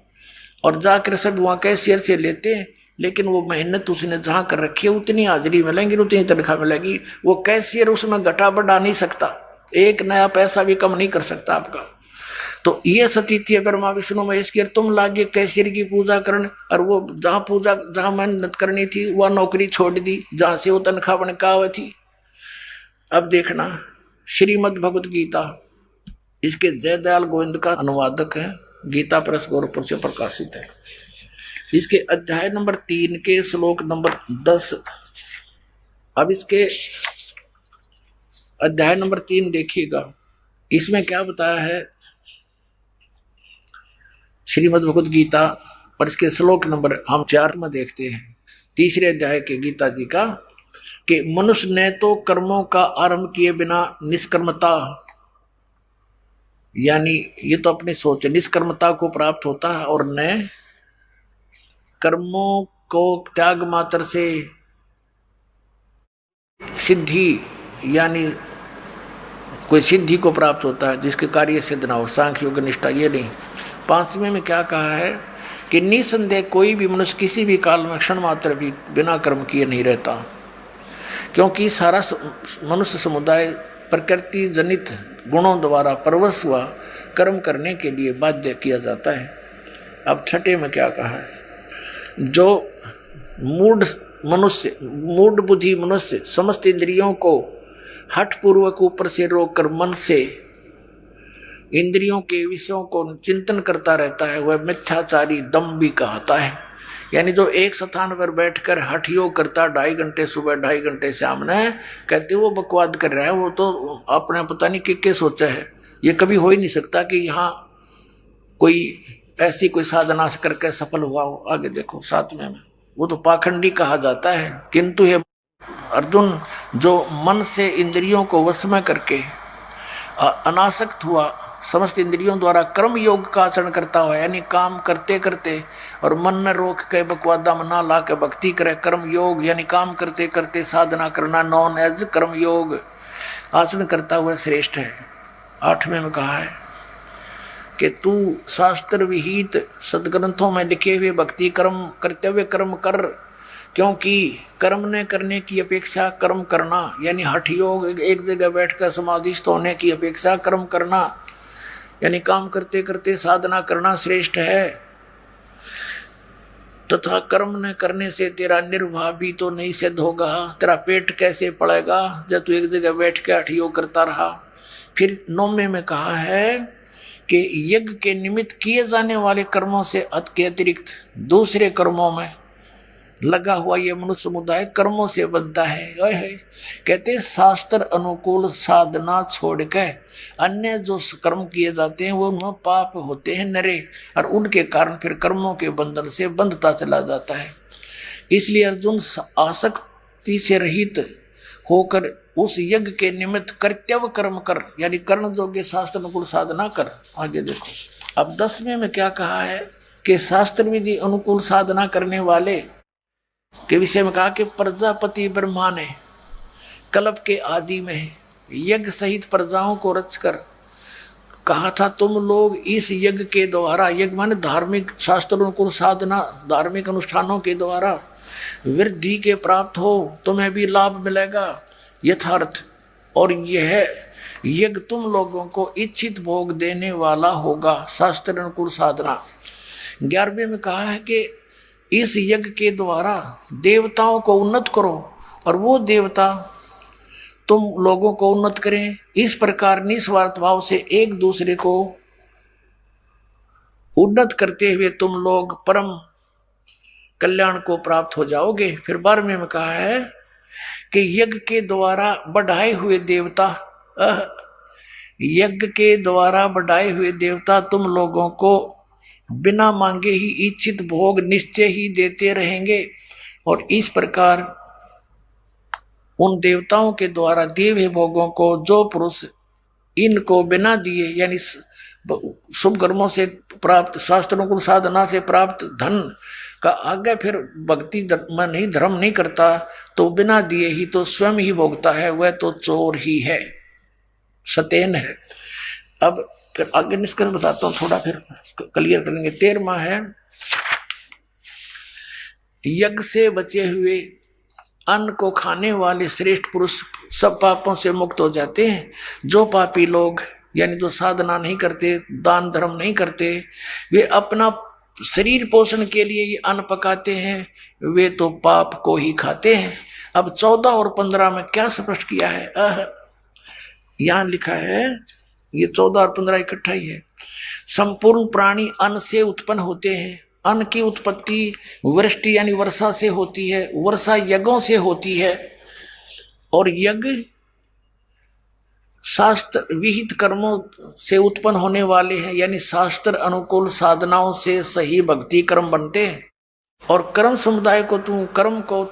और जाकर सब वहाँ कैशियर से लेते हैं। लेकिन वो मेहनत उसने जहाँ कर रखी है उतनी हाजिरी मिलेंगी, उतनी तनख्वाह मिलेगी। वो कैशियर उसमें घटा बढ़ा नहीं सकता, एक नया पैसा भी कम नहीं कर सकता आपका। तो ये स्थिति है ब्रह्मा विष्णु महेश की। तुम लागे कैशियर की पूजा करने, और वो जहाँ मेहनत करनी थी वह नौकरी छोड़ दी जहाँ से वो तनख्वाह बन का हुई थी। अब देखना श्रीमद् भगवत गीता, इसके जयदयाल गोविंद का अनुवादक है, गीता प्रेस गोरखपुर से प्रकाशित है। इसके अध्याय नंबर 3 के श्लोक नंबर 10। अब इसके अध्याय नंबर 3 देखिएगा, इसमें क्या बताया है श्रीमद् भगवत गीता, और इसके श्लोक नंबर हम 4 में देखते हैं, तीसरे अध्याय के गीता जी का, कि मनुष्य ने तो कर्मों का आरंभ किए बिना निष्कर्मता, यानी ये तो अपनी सोच निष्कर्मता को प्राप्त होता है, और न कर्मों को त्याग मात्र से सिद्धि, यानी कोई सिद्धि को प्राप्त होता है जिसके कार्य सिद्ध ना हो, सांख्य योग निष्ठा ये नहीं। 5वें में क्या कहा है कि निसंदेह कोई भी मनुष्य किसी भी काल में क्षण मात्र भी बिना कर्म किए नहीं रहता, क्योंकि सारा मनुष्य समुदाय प्रकृति जनित गुणों द्वारा परवश हुआ कर्म करने के लिए बाध्य किया जाता है। अब 6 में क्या कहा है, जो मूढ़ बुद्धि मनुष्य समस्त इंद्रियों को हठ पूर्वक ऊपर से रोककर मन से इंद्रियों के विषयों को चिंतन करता रहता है, वह मिथ्याचारी दम्भी कहता है। यानी जो एक स्थान पर बैठकर हठ योग करता 2.5 घंटे सुबह 2.5 घंटे शाम ने, कहते वो बकवाद कर रहा है, वो तो अपने पता नहीं क्या सोचा है। ये कभी हो ही नहीं सकता कि यहाँ कोई ऐसी कोई साधना से करके सफल हुआ हो। आगे देखो 7वें में, वो तो पाखंडी कहा जाता है। किंतु ये अर्जुन जो मन से इंद्रियों को वश में करके अनासक्त हुआ, समस्त इंद्रियों द्वारा कर्म योग का आचरण करता हुआ, यानी काम करते करते और मन में रोक के बकवादा में ना ला के भक्ति करे, कर्म योग यानी काम करते करते साधना करना, नॉन एज कर्म योग आचरण करता हुआ श्रेष्ठ है। 8वें में कहा है कि तू शास्त्र विहित सदग्रंथों में लिखे हुए भक्ति कर्म करते हुए कर्म कर, क्योंकि कर्म ने करने की अपेक्षा कर्म करना, यानी हठ योग एक जगह बैठकर समाधिस्थ होने की अपेक्षा कर्म करना, यानी काम करते करते साधना करना श्रेष्ठ है। तथा कर्म न करने से तेरा निर्वाह भी तो नहीं सिद्ध होगा, तेरा पेट कैसे पड़ेगा जब तू एक जगह बैठ के हठ योग करता रहा। फिर 9वें में कहा है कि यज्ञ के निमित्त किए जाने वाले कर्मों से के अतिरिक्त दूसरे कर्मों में लगा हुआ ये मनुष्य समुदाय कर्मों से बनता है। कहते शास्त्र अनुकूल साधना छोड़ के अन्य जो कर्म किए जाते हैं वो उनमें पाप होते हैं नरे, और उनके कारण फिर कर्मों के बंधन से बंधता चला जाता है। इसलिए अर्जुन आसक्ति से रहित होकर उस यज्ञ के निमित्त कर्तव्य कर्म कर, यानी कर्ण योग्य शास्त्र अनुकूल साधना कर। आगे देखो अब 10वें में क्या कहा है कि शास्त्र विधि अनुकूल साधना करने वाले के विषय में कहा कि प्रजापति ब्रह्मा ने कल्प के आदि में यज्ञ सहित प्रजाओं को रचकर कहा था, तुम लोग इस यज्ञ के द्वारा, यज्ञ माने धार्मिक शास्त्र अनुकूल साधना, धार्मिक अनुष्ठानों के द्वारा वृद्धि के प्राप्त हो, तुम्हें भी लाभ मिलेगा यथार्थ, और यह यज्ञ तुम लोगों को इच्छित भोग देने वाला होगा शास्त्र अनुकूल साधना। 11वें में कहा है कि इस यज्ञ के द्वारा देवताओं को उन्नत करो और वो देवता तुम लोगों को उन्नत करें। इस प्रकार निस्वार्थ भाव से एक दूसरे को उन्नत करते हुए तुम लोग परम कल्याण को प्राप्त हो जाओगे। फिर 12वें में कहा है कि यज्ञ के द्वारा बढ़ाए हुए देवता, यज्ञ के द्वारा बढ़ाए हुए देवता तुम लोगों को बिना मांगे ही इच्छित भोग निश्चय ही देते रहेंगे। और इस प्रकार उन देवताओं के द्वारा दिए हुए भोगों को जो पुरुष इनको बिना दिए यानी शुभ कर्मों से प्राप्त शास्त्रों को साधना से प्राप्त धन का आगे फिर भक्ति में नहीं धर्म नहीं करता तो बिना दिए ही तो स्वयं ही भोगता है, वह तो चोर ही है, सतेन है। अब फिर आगे निष्कर्ष बताता हूं, थोड़ा फिर क्लियर करेंगे। 13वां है, यज्ञ से बचे हुए अन्न को खाने वाले श्रेष्ठ पुरुष सब पापों से मुक्त हो जाते हैं। जो पापी लोग यानी जो साधना नहीं करते, दान धर्म नहीं करते, वे अपना शरीर पोषण के लिए ये अन्न पकाते हैं, वे तो पाप को ही खाते हैं। अब 14 और 15 में क्या स्पष्ट किया है, यहां लिखा है, ये 14 और 15 इकट्ठा ही है। संपूर्ण प्राणी अन्न से उत्पन्न होते हैं। अन्न की उत्पत्ति वृष्टि यानी वर्षा से होती है, वर्षा यज्ञों से होती है, और यज्ञ शास्त्र विहित कर्मों से उत्पन्न होने वाले हैं, यानी शास्त्र अनुकूल साधनाओं से सही भक्ति कर्म बनते हैं। और कर्म समुदाय को कर्म को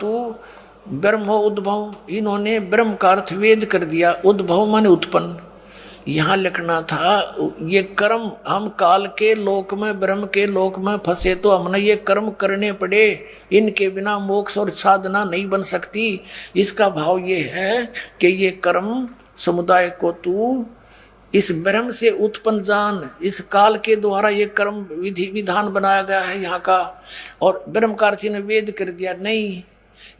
ब्रह्मो उद्भव, इन्होंने ब्रह्म का अर्थ वेद कर दिया, उद्भव माने उत्पन्न। यहाँ लिखना था ये कर्म हम काल के लोक में ब्रह्म के लोक में फंसे तो हमने ये कर्म करने पड़े, इनके बिना मोक्ष और साधना नहीं बन सकती। इसका भाव ये है कि ये कर्म समुदाय को तू इस ब्रह्म से उत्पन्न जान, इस काल के द्वारा ये कर्म विधि विधान बनाया गया है यहाँ का, और ब्रह्म का अर्थ ने वेद कर दिया। नहीं,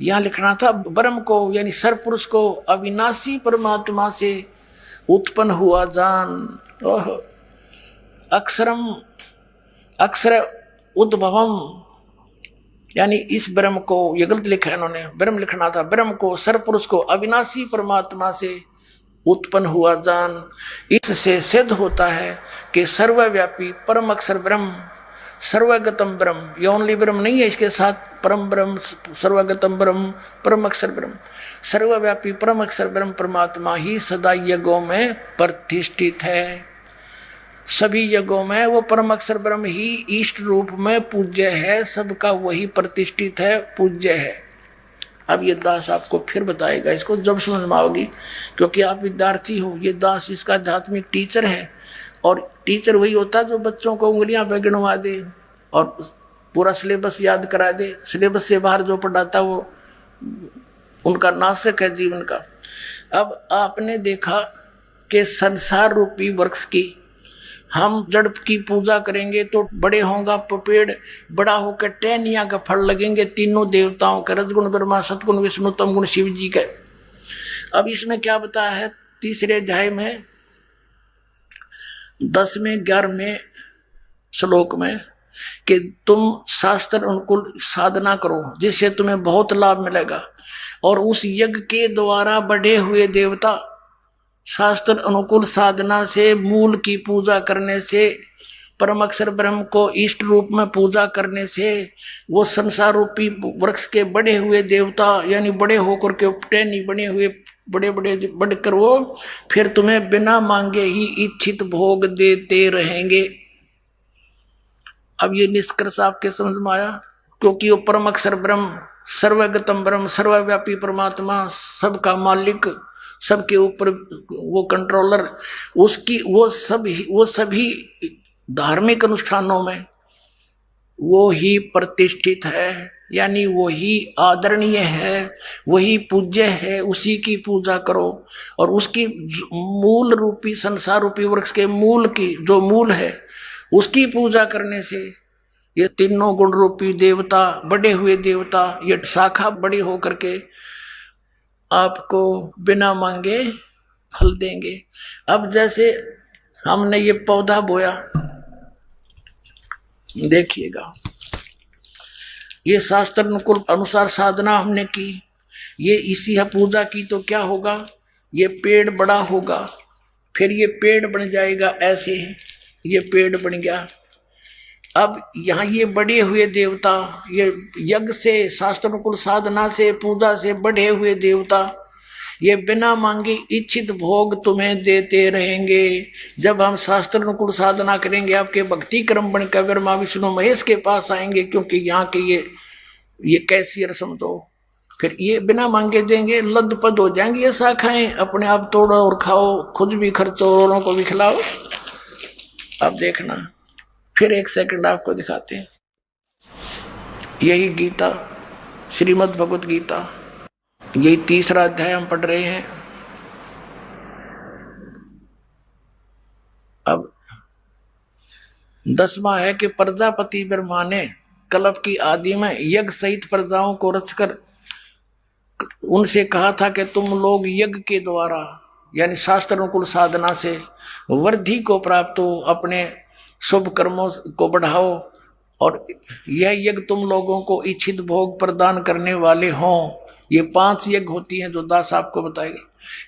यहाँ लिखना था ब्रह्म को यानी सर्वपुरुष को अविनाशी परमात्मा से उत्पन्न हुआ जान। अक्षरम अक्षर उद्भवम, यानी इस ब्रह्म को, ये गलत लिखा है इन्होंने, ब्रह्म लिखना था, ब्रह्म को सर्वपुरुष को अविनाशी परमात्मा से उत्पन्न हुआ जान। इससे सिद्ध होता है कि सर्वव्यापी परम अक्षर ब्रह्म, सर्वगतम ब्रह्म, ये ओनली ब्रह्म नहीं है, इसके साथ परम ब्रह्म, सर्वगतम ब्रह्म, परम अक्षर ब्रह्म, सर्वव्यापी परम अक्षर ब्रह्म परमात्मा ही सदा यज्ञों में प्रतिष्ठित है। सभी यज्ञों में वो परम अक्षर ब्रह्म ही इष्ट रूप में पूज्य है, सबका वही प्रतिष्ठित है, पूज्य है। अब ये दास आपको फिर बताएगा, इसको जब समझ में आओगी, क्योंकि आप विद्यार्थी हो, ये दास इसका आध्यात्मिक टीचर है। और टीचर वही होता है जो बच्चों को उंगलियां पे गिनवा दे और पूरा सिलेबस याद करा दे। सिलेबस से बाहर जो पढ़ाता वो उनका नाशक है जीवन का। अब आपने देखा कि संसार रूपी वृक्ष की हम जड़ की पूजा करेंगे तो बड़े होगा पेड़, बड़ा होकर टहनिया का फल लगेंगे, तीनों देवताओं के, रजगुण ब्रह्मा, सतगुण विष्णु, तमगुण शिव जी के। अब इसमें क्या बताया है 3 अध्याय में 10वें 11वें श्लोक में कि तुम शास्त्र अनुकूल साधना करो जिससे तुम्हें बहुत लाभ मिलेगा, और उस यज्ञ के द्वारा बढ़े हुए देवता शास्त्र अनुकूल साधना से मूल की पूजा करने से, परम अक्षर ब्रह्म को इष्ट रूप में पूजा करने से, वो संसार रूपी वृक्ष के बढ़े हुए देवता यानी बड़े होकर के टहनी बने हुए बड़े बड़े बढ़कर वो फिर तुम्हें बिना मांगे ही इच्छित भोग देते रहेंगे। अब ये निष्कर्ष आपके समझ में आया, क्योंकि वो परम अक्षर ब्रह्म, सर्वगतम ब्रह्म, सर्वव्यापी परमात्मा, सबका मालिक, सबके ऊपर वो कंट्रोलर, उसकी वो सभी धार्मिक अनुष्ठानों में वो ही प्रतिष्ठित है, यानी वही आदरणीय है, वही पूज्य है, उसी की पूजा करो। और उसकी मूल रूपी संसार रूपी वृक्ष के मूल की जो मूल है उसकी पूजा करने से ये तीनों गुण रूपी देवता, बढ़े हुए देवता, ये शाखा बड़ी होकर के आपको बिना मांगे फल देंगे। अब जैसे हमने ये पौधा बोया, देखिएगा, ये शास्त्र अनुसार साधना हमने की, ये इसी पूजा की तो क्या होगा, ये पेड़ बड़ा होगा, फिर ये पेड़ बन जाएगा, ऐसे ये पेड़ बन गया। अब यहाँ ये बढ़े हुए देवता, ये यज्ञ से शास्त्र अनुकूल साधना से पूजा से बढ़े हुए देवता, ये बिना मांगे इच्छित भोग तुम्हें देते रहेंगे। जब हम शास्त्र अनुकूल साधना करेंगे, आपके भक्ति क्रम बनकर ब्रह्मा विष्णु महेश के पास आएंगे, क्योंकि यहाँ के ये कैसी रस्म, तो फिर ये बिना मांगे देंगे, लदपद हो जाएंगे ये शाखाएं, अपने आप तोड़ो और खाओ, खुद भी खर्चो, औरों को भी खिलाओ। अब देखना, फिर एक सेकंड आपको दिखाते हैं। यही गीता, श्रीमद् भगवत गीता, यही 3रा अध्याय हम पढ़ रहे हैं। अब 10वां है कि प्रजापति ब्रह्मा ने कल्प की आदि में यज्ञ सहित प्रजाओं को रचकर उनसे कहा था कि तुम लोग यज्ञ के द्वारा यानी शास्त्र अनुकूल साधना से वृद्धि को प्राप्त हो, अपने शुभ कर्मों को बढ़ाओ, और यह यज्ञ तुम लोगों को इच्छित भोग प्रदान करने वाले हों। ये 5 यज्ञ होती हैं जो दास आपको बताएगा।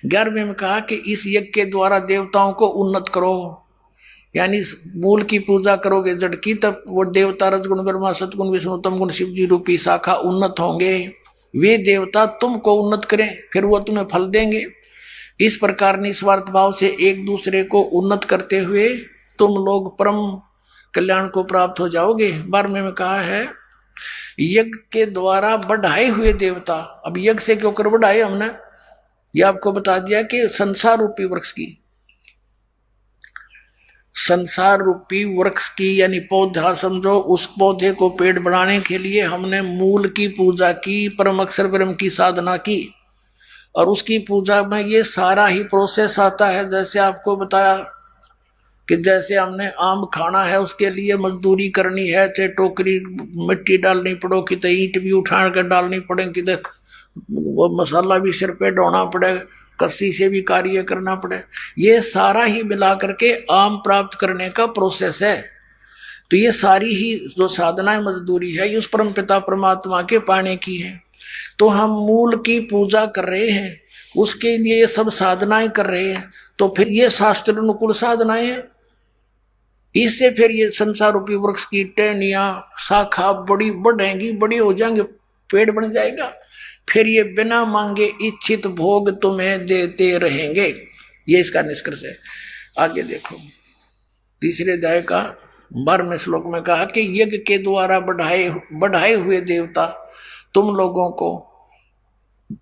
11वें में कहा कि इस यज्ञ के द्वारा देवताओं को उन्नत करो, यानी मूल की पूजा करोगे जड़ की, तब वो देवता रजगुण ब्रह्मा सतगुण विष्णु तम गुण शिव जी रूपी शाखा उन्नत होंगे। वे देवता तुमको उन्नत करें, फिर वो तुम्हें फल देंगे। इस प्रकार निस्वार्थ भाव से एक दूसरे को उन्नत करते हुए तुम लोग परम कल्याण को प्राप्त हो जाओगे। 12वें में कहा है यज्ञ के द्वारा बढ़ाए हुए देवता। अब यज्ञ से क्यों कर बढ़ाए हमने, ये आपको बता दिया कि संसार रूपी वृक्ष की, संसार रूपी वृक्ष की यानी पौधा समझो, उस पौधे को पेड़ बनाने के लिए हमने मूल की पूजा की, परम अक्षर ब्रह्म की साधना की, और उसकी पूजा में ये सारा ही प्रोसेस आता है। जैसे आपको बताया कि जैसे हमने आम खाना है, उसके लिए मजदूरी करनी है, चाहे टोकरी मिट्टी डालनी पड़ो, कि तो ईंट भी उठा कर डालनी पड़ेगी, देख वो मसाला भी सिर पे ढोना पड़े, कस्सी से भी कार्य करना पड़े। ये सारा ही मिला करके आम प्राप्त करने का प्रोसेस है। तो ये सारी ही जो साधना मजदूरी है, ये उस परम पिता परमात्मा के पाने की है। तो हम मूल की पूजा कर रहे हैं, उसके लिए ये सब साधनाएं कर रहे हैं, तो फिर ये शास्त्र अनुकूल साधनाएं हैं। इससे फिर ये संसार रूपी वृक्ष की टहनियां शाखा बड़ी बढ़ेंगी, बड़ी हो जाएंगे, पेड़ बन जाएगा। फिर ये बिना मांगे इच्छित भोग तुम्हें देते रहेंगे। ये इसका निष्कर्ष है। आगे देखो, 3रे अध्याय का 12वें श्लोक में कहा कि यज्ञ के द्वारा बढ़ाए हुए देवता तुम लोगों को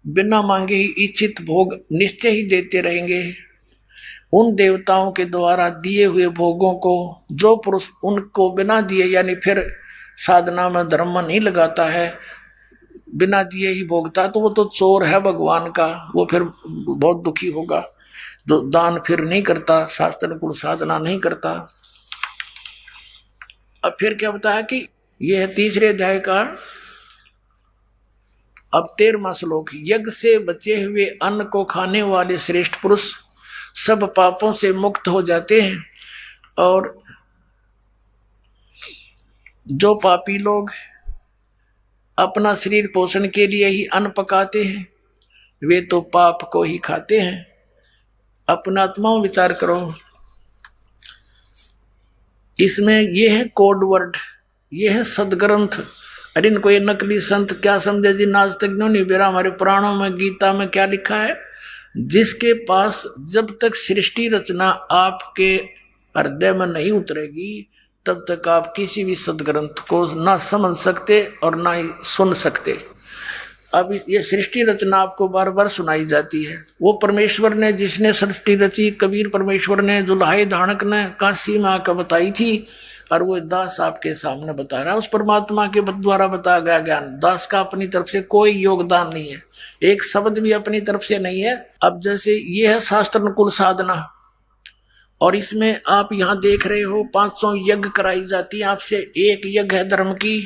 बिना मांगे ही इच्छित भोग निश्चय ही देते रहेंगे। उन देवताओं के द्वारा दिए हुए भोगों को जो पुरुष उनको बिना दिए यानी फिर साधना में धर्म नहीं लगाता है, बिना दिए ही भोगता, तो वो तो चोर है भगवान का, वो फिर बहुत दुखी होगा। जो दान फिर नहीं करता, शास्त्र अनुकूल साधना नहीं करता। अब फिर क्या बताया कि यह है 3रे अध्याय का अब 13वां श्लोक। यज्ञ से बचे हुए अन्न को खाने वाले श्रेष्ठ पुरुष सब पापों से मुक्त हो जाते हैं, और जो पापी लोग अपना शरीर पोषण के लिए ही अन्न पकाते हैं, वे तो पाप को ही खाते हैं। अपना आत्माओं विचार करो, इसमें यह है कोड वर्ड, यह है सदग्रंथ। अरे इनको ये नकली संत क्या समझे जी, आज तक नहीं बेरा हमारे पुराणों में गीता में क्या लिखा है, जिसके पास जब तक सृष्टि रचना आपके हृदय में नहीं उतरेगी तब तक आप किसी भी सदग्रंथ को ना समझ सकते और ना ही सुन सकते। अब ये सृष्टि रचना आपको बार बार सुनाई जाती है। वो परमेश्वर ने जिसने सृष्टि रची, कबीर परमेश्वर ने, जुल्हाए धाणक ने काशी में आकर बताई थी, और वो दास आपके सामने बता रहा है। उस परमात्मा के द्वारा बताया गया ज्ञान, दास का अपनी तरफ से कोई योगदान नहीं है, एक शब्द भी अपनी तरफ से नहीं है। अब जैसे ये है शास्त्र अनुकूल साधना, और इसमें आप यहाँ देख रहे हो 500 यज्ञ कराई जाती है आपसे। एक यज्ञ है धर्म की,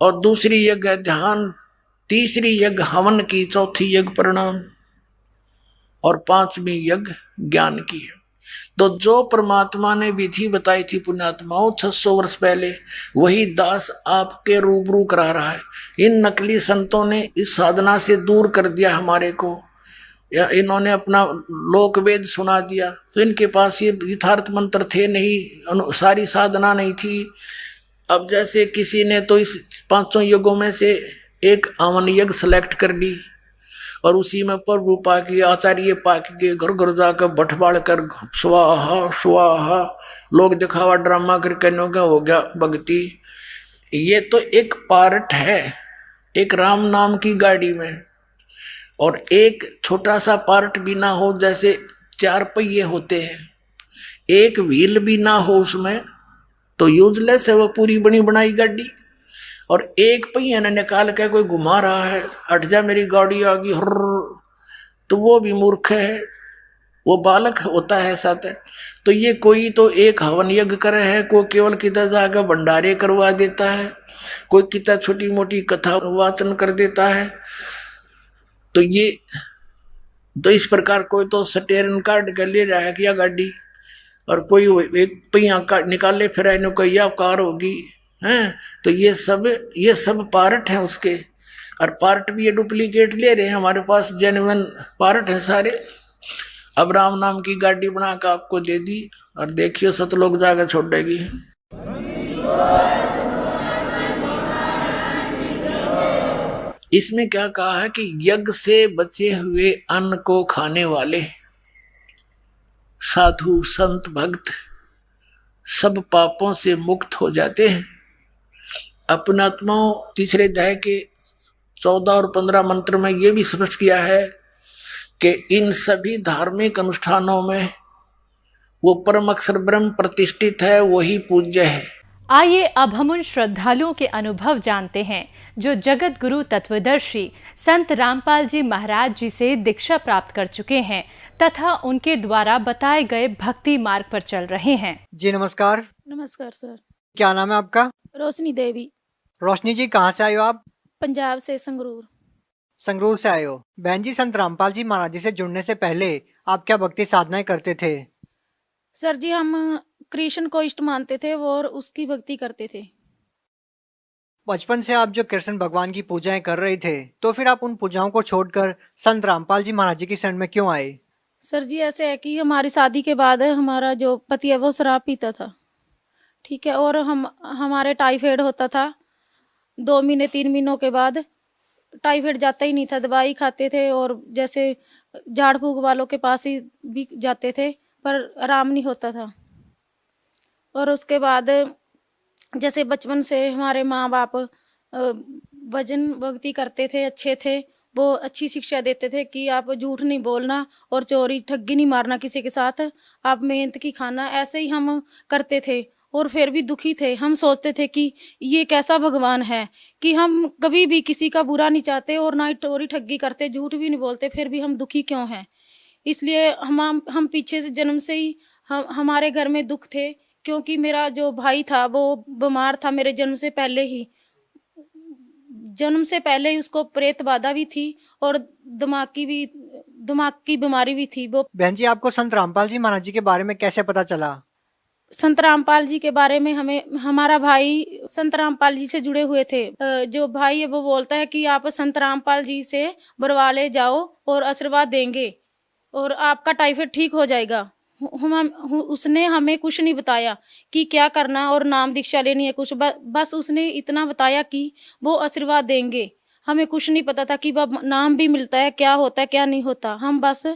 और दूसरी यज्ञ है ध्यान, तीसरी यज्ञ हवन की, चौथी यज्ञ प्रणाम, और 5वीं यज्ञ ज्ञान की है। तो जो परमात्मा ने विधि बताई थी पुण्यात्माओं 600 वर्ष पहले, वही दास आपके रूबरू करा रहा है। इन नकली संतों ने इस साधना से दूर कर दिया हमारे को, या इन्होंने अपना लोक वेद सुना दिया, तो इनके पास ये यथार्थ मंत्र थे नहीं, सारी साधना नहीं थी। अब जैसे किसी ने तो इस 500 युगों में से एक आवन यज्ञ सेलेक्ट कर ली, और उसी में प्रभु पाकी आचार्य पाकी के घर घर जाकर बठबाड़ कर स्वाहा स्वाहा लोग दिखावा ड्रामा करके हो गया भक्ति। ये तो एक पार्ट है एक राम नाम की गाड़ी में, और एक छोटा सा पार्ट भी ना हो, जैसे 4 पहिए होते हैं, एक व्हील भी ना हो उसमें तो यूजलेस है वो पूरी बनी बनाई गाड़ी। और एक पहिया ने निकाल के कोई घुमा रहा है, हट जा मेरी गाड़ी आ गई हर, तो वो भी मूर्ख है, वो बालक होता है साथ है। तो ये कोई तो एक हवन यज्ञ करे है, कोई केवल किधर जाकर भंडारे करवा देता है, कोई कितना छोटी मोटी कथा वाचन कर देता है। तो ये तो इस प्रकार कोई तो स्टेरिंग काट के ले रहा है क्या गाड़ी, और कोई एक पहिया निकाले फिर इन्हें कोई या कार होगी हैं। तो ये सब पार्ट है उसके, और पार्ट भी ये डुप्लीकेट ले रहे हैं, हमारे पास जेन्युइन पार्ट है सारे। अब राम नाम की गाड़ी बना कर आपको दे दी, और देखियो सतलोक जाकर छोड़ेगी। इसमें क्या कहा है कि यज्ञ से बचे हुए अन्न को खाने वाले साधु संत भक्त सब पापों से मुक्त हो जाते हैं। अपनात्मा तीसरे अध्याय के 14 और 15 मंत्र में यह भी स्पष्ट किया है कि इन सभी धार्मिक अनुष्ठानों में वो परम अक्षर ब्रह्म प्रतिष्ठित है, वही पूज्य है। आइए अब हम उन श्रद्धालुओं के अनुभव जानते हैं जो जगत गुरु तत्वदर्शी संत रामपाल जी महाराज जी से दीक्षा प्राप्त कर चुके हैं तथा उनके द्वारा बताए गए भक्ति मार्ग पर चल रहे हैं। जी नमस्कार। नमस्कार सर। क्या नाम है आपका? रोशनी देवी। रोशनी जी कहाँ से आए हो आप? पंजाब से, संगरूर। संगरूर से आए हो। बहन जी, संत रामपाल जी महाराज जी से जुड़ने से पहले आप क्या भक्ति साधनाएं करते थे? सर जी हम कृष्ण को इष्ट मानते थे और उसकी भक्ति करते थे। बचपन से आप जो कृष्ण भगवान की पूजाएं कर रहे थे, तो फिर आप उन पूजाओं को छोड़कर संत रामपाल जी महाराज जी की शरण में क्यों आए? सर जी ऐसे है कि हमारी शादी के बाद हमारा जो पति है वो शराब पीता था, ठीक है, और हमारे टाइफाइड होता था। 2 महीने 3 महीनों के बाद टाइफाइड जाता ही नहीं था, दवाई खाते थे और जैसे झाड़ फूक वालों के पास ही भी जाते थे पर आराम नहीं होता था। और उसके बाद जैसे बचपन से हमारे माँ बाप भजन भक्ति करते थे, अच्छे थे, वो अच्छी शिक्षा देते थे कि आप झूठ नहीं बोलना और चोरी ठगी नहीं मारना किसी के साथ, आप मेहनत की खाना, ऐसे ही हम करते थे। और फिर भी दुखी थे, हम सोचते थे कि ये कैसा भगवान है कि हम कभी भी किसी का बुरा नहीं चाहते और ना ही चोरी ठगी करते, झूठ भी नहीं बोलते, फिर भी हम दुखी क्यों हैं। इसलिए हम पीछे से जन्म से ही हमारे घर में दुख थे, क्योंकि मेरा जो भाई था वो बीमार था मेरे जन्म से पहले ही उसको प्रेत बाधा भी थी और दिमाग की बीमारी भी थी। वो बहन जी, आपको संत रामपाल जी महाराज जी के बारे में कैसे पता चला? संत रामपाल जी के बारे में हमारा भाई संत रामपाल जी से जुड़े हुए थे। जो भाई है वो बोलता है कि आप संत रामपाल जी से बरवाले जाओ और आशीर्वाद देंगे और आपका टाइफाइड ठीक हो जाएगा। उसने हमें कुछ नहीं बताया कि क्या करना और नाम दीक्षा लेनी है कुछ, बस उसने इतना बताया कि वो आशीर्वाद देंगे। हमें कुछ नहीं पता था कि वह नाम भी मिलता है, क्या होता है क्या नहीं होता। हम बस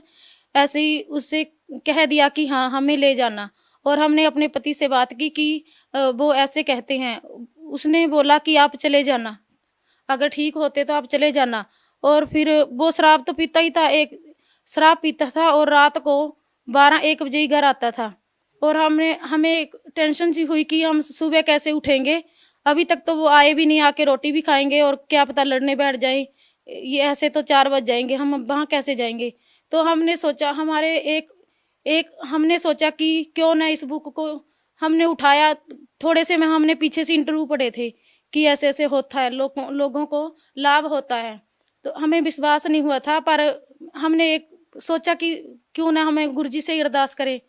ऐसे ही उससे कह दिया कि हाँ हमें ले जाना, और हमने अपने पति से बात की कि वो ऐसे कहते हैं। उसने बोला कि आप चले जाना, अगर ठीक होते तो आप चले जाना। और फिर वो शराब तो पीता ही था, एक शराब पीता था और रात को 12-1 बजे ही घर आता था। और हमें टेंशन सी हुई कि हम सुबह कैसे उठेंगे, अभी तक तो वो आए भी नहीं, आके रोटी भी खाएंगे और क्या पता लड़ने बैठ जाएं, ये ऐसे तो 4 बज जाएंगे, हम वहाँ कैसे जाएंगे। तो हमने सोचा कि क्यों ना इस बुक को हमने उठाया। थोड़े से में हमने पीछे से इंटरव्यू पढ़े थे कि ऐसे ऐसे होता है, लोगों को लाभ होता है। तो हमें विश्वास नहीं हुआ था, पर हमने एक सोचा कि क्यों ना हमें गुरुजी से अरदास करें।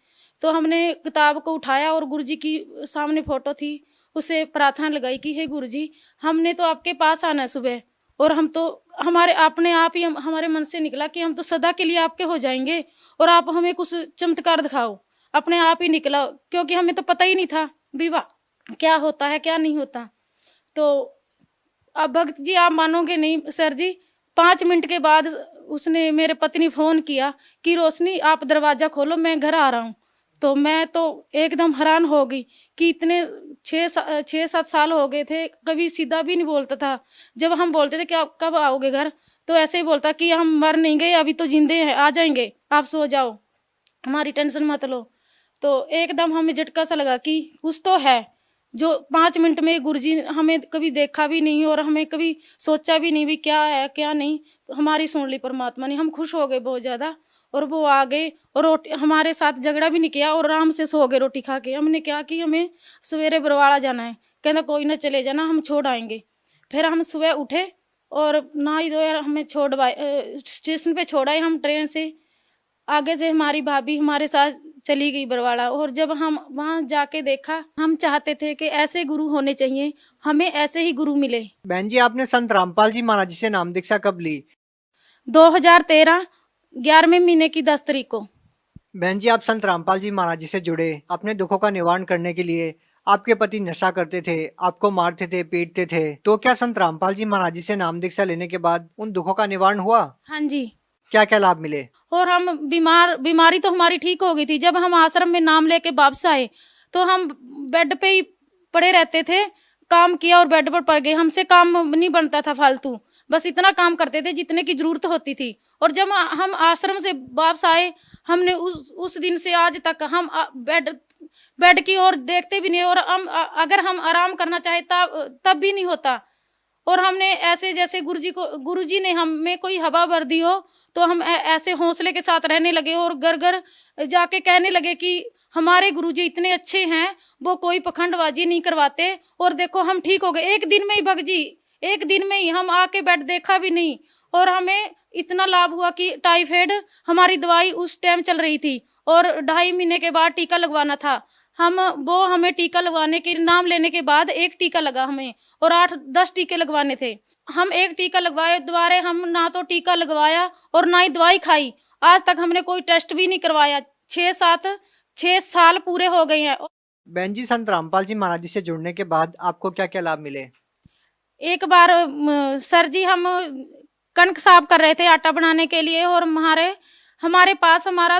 तो हमने किताब को उठाया और गुरुजी की सामने फोटो थी, उसे प्रार्थना लगाई कि हे गुरुजी, हमने तो आपके पास आना है सुबह, और हम तो हमारे अपने आप ही हमारे मन से निकला कि हम तो सदा के लिए आपके हो जाएंगे और आप हमें कुछ चमत्कार दिखाओ। अपने आप ही निकला, क्योंकि हमें तो पता ही नहीं था विवाह क्या होता है क्या नहीं होता। तो अब भक्त जी आप मानोगे नहीं सर जी, 5 मिनट के बाद उसने मेरे पति ने फोन किया कि रोशनी आप दरवाजा खोलो, मैं घर आ रहा हूँ। तो मैं तो एकदम हैरान हो गई कि इतने 6-7 साल हो गए थे, कभी सीधा भी नहीं बोलता था। जब हम बोलते थे कि आप कब आओगे घर, तो ऐसे ही बोलता कि हम मर नहीं गए, अभी तो जिंदे हैं, आ जाएंगे, आप सो जाओ, हमारी टेंशन मत लो। तो एकदम हमें झटका सा लगा कि कुछ तो है जो 5 मिनट में गुरुजी हमें कभी देखा भी नहीं और हमें कभी सोचा भी नहीं भी क्या है क्या नहीं। तो हमारी सुन ली परमात्मा ने, हम खुश हो गए बहुत ज़्यादा। और वो आ गए और रोटी हमारे साथ झगड़ा भी नहीं किया और आराम से सो गए रोटी खा के। हमने क्या कि हमें सवेरे बरवाड़ा जाना है, कहना कोई ना चले जाना, हम छोड़ आएंगे। फिर हम सुबह उठे और नहाई धोए, हमें स्टेशन पे छोड़ा है। हम ट्रेन से आगे से हमारी भाभी हमारे साथ चली गई बरवाड़ा। और जब हम वहाँ जाके देखा, हम चाहते थे कि ऐसे गुरु होने चाहिए, हमें ऐसे ही गुरु मिले। बहन जी, आपने संत रामपाल जी महाराज जी से नाम दीक्षा कब ली? 2013 11वें महीने की 10 तारीख को। बहन जी, आप संत रामपाल जी महाराज जी से जुड़े अपने दुखों का निवारण करने के लिए। आपके पति नशा करते थे, आपको मारते थे, पीटते थे, तो क्या संत रामपाल जी महाराज जी से नाम दीक्षा लेने के बाद उन दुखों का निवारण हुआ? हाँ जी। क्या क्या लाभ मिले? और हम बीमारी तो हमारी ठीक हो गई थी। जब हम आश्रम में नाम लेके वापस आए तो हम बेड पे ही पड़े रहते थे, काम किया और बेड पर पड़ गए। हमसे काम नहीं बनता था फालतू, बस इतना काम करते थे जितने की जरूरत होती थी। और जब हम आश्रम से वापस आए, हमने उस दिन से आज तक हम बेड की ओर देखते भी नहीं। और अगर हम आराम करना चाहे तब भी नहीं होता। और हमने ऐसे जैसे गुरुजी ने हमें कोई हवा भर दी हो, तो हम ऐसे हौसले के साथ रहने लगे और घर घर जाके कहने लगे कि हमारे गुरुजी इतने अच्छे हैं, वो कोई पखंडबाजी नहीं करवाते। और देखो हम ठीक हो गए एक दिन में ही। भगजी एक दिन में ही हम आके बेड देखा भी नहीं। और हमें इतना लाभ हुआ कि टाइफाइड हमारी दवाई उस टाइम चल रही थी और 2.5 महीने के बाद टीका लगवाना था। हमें टीका लगवाने के नाम लेने के बाद एक टीका लगा हमें, और 8-10 टीके लगवाने थे। हम एक टीका लगवाए, दोबारा हम ना तो टीका लगवाया और ना ही दवाई खाई। आज तक हमने कोई टेस्ट भी नहीं करवाया। 6 साल पूरे हो गए हैं। बहन जी, संत रामपाल जी महाराज जी से जुड़ने के बाद आपको क्या क्या लाभ मिले? एक बार सर जी हम कणक साफ कर रहे थे आटा बनाने के लिए, और हमारे पास हमारा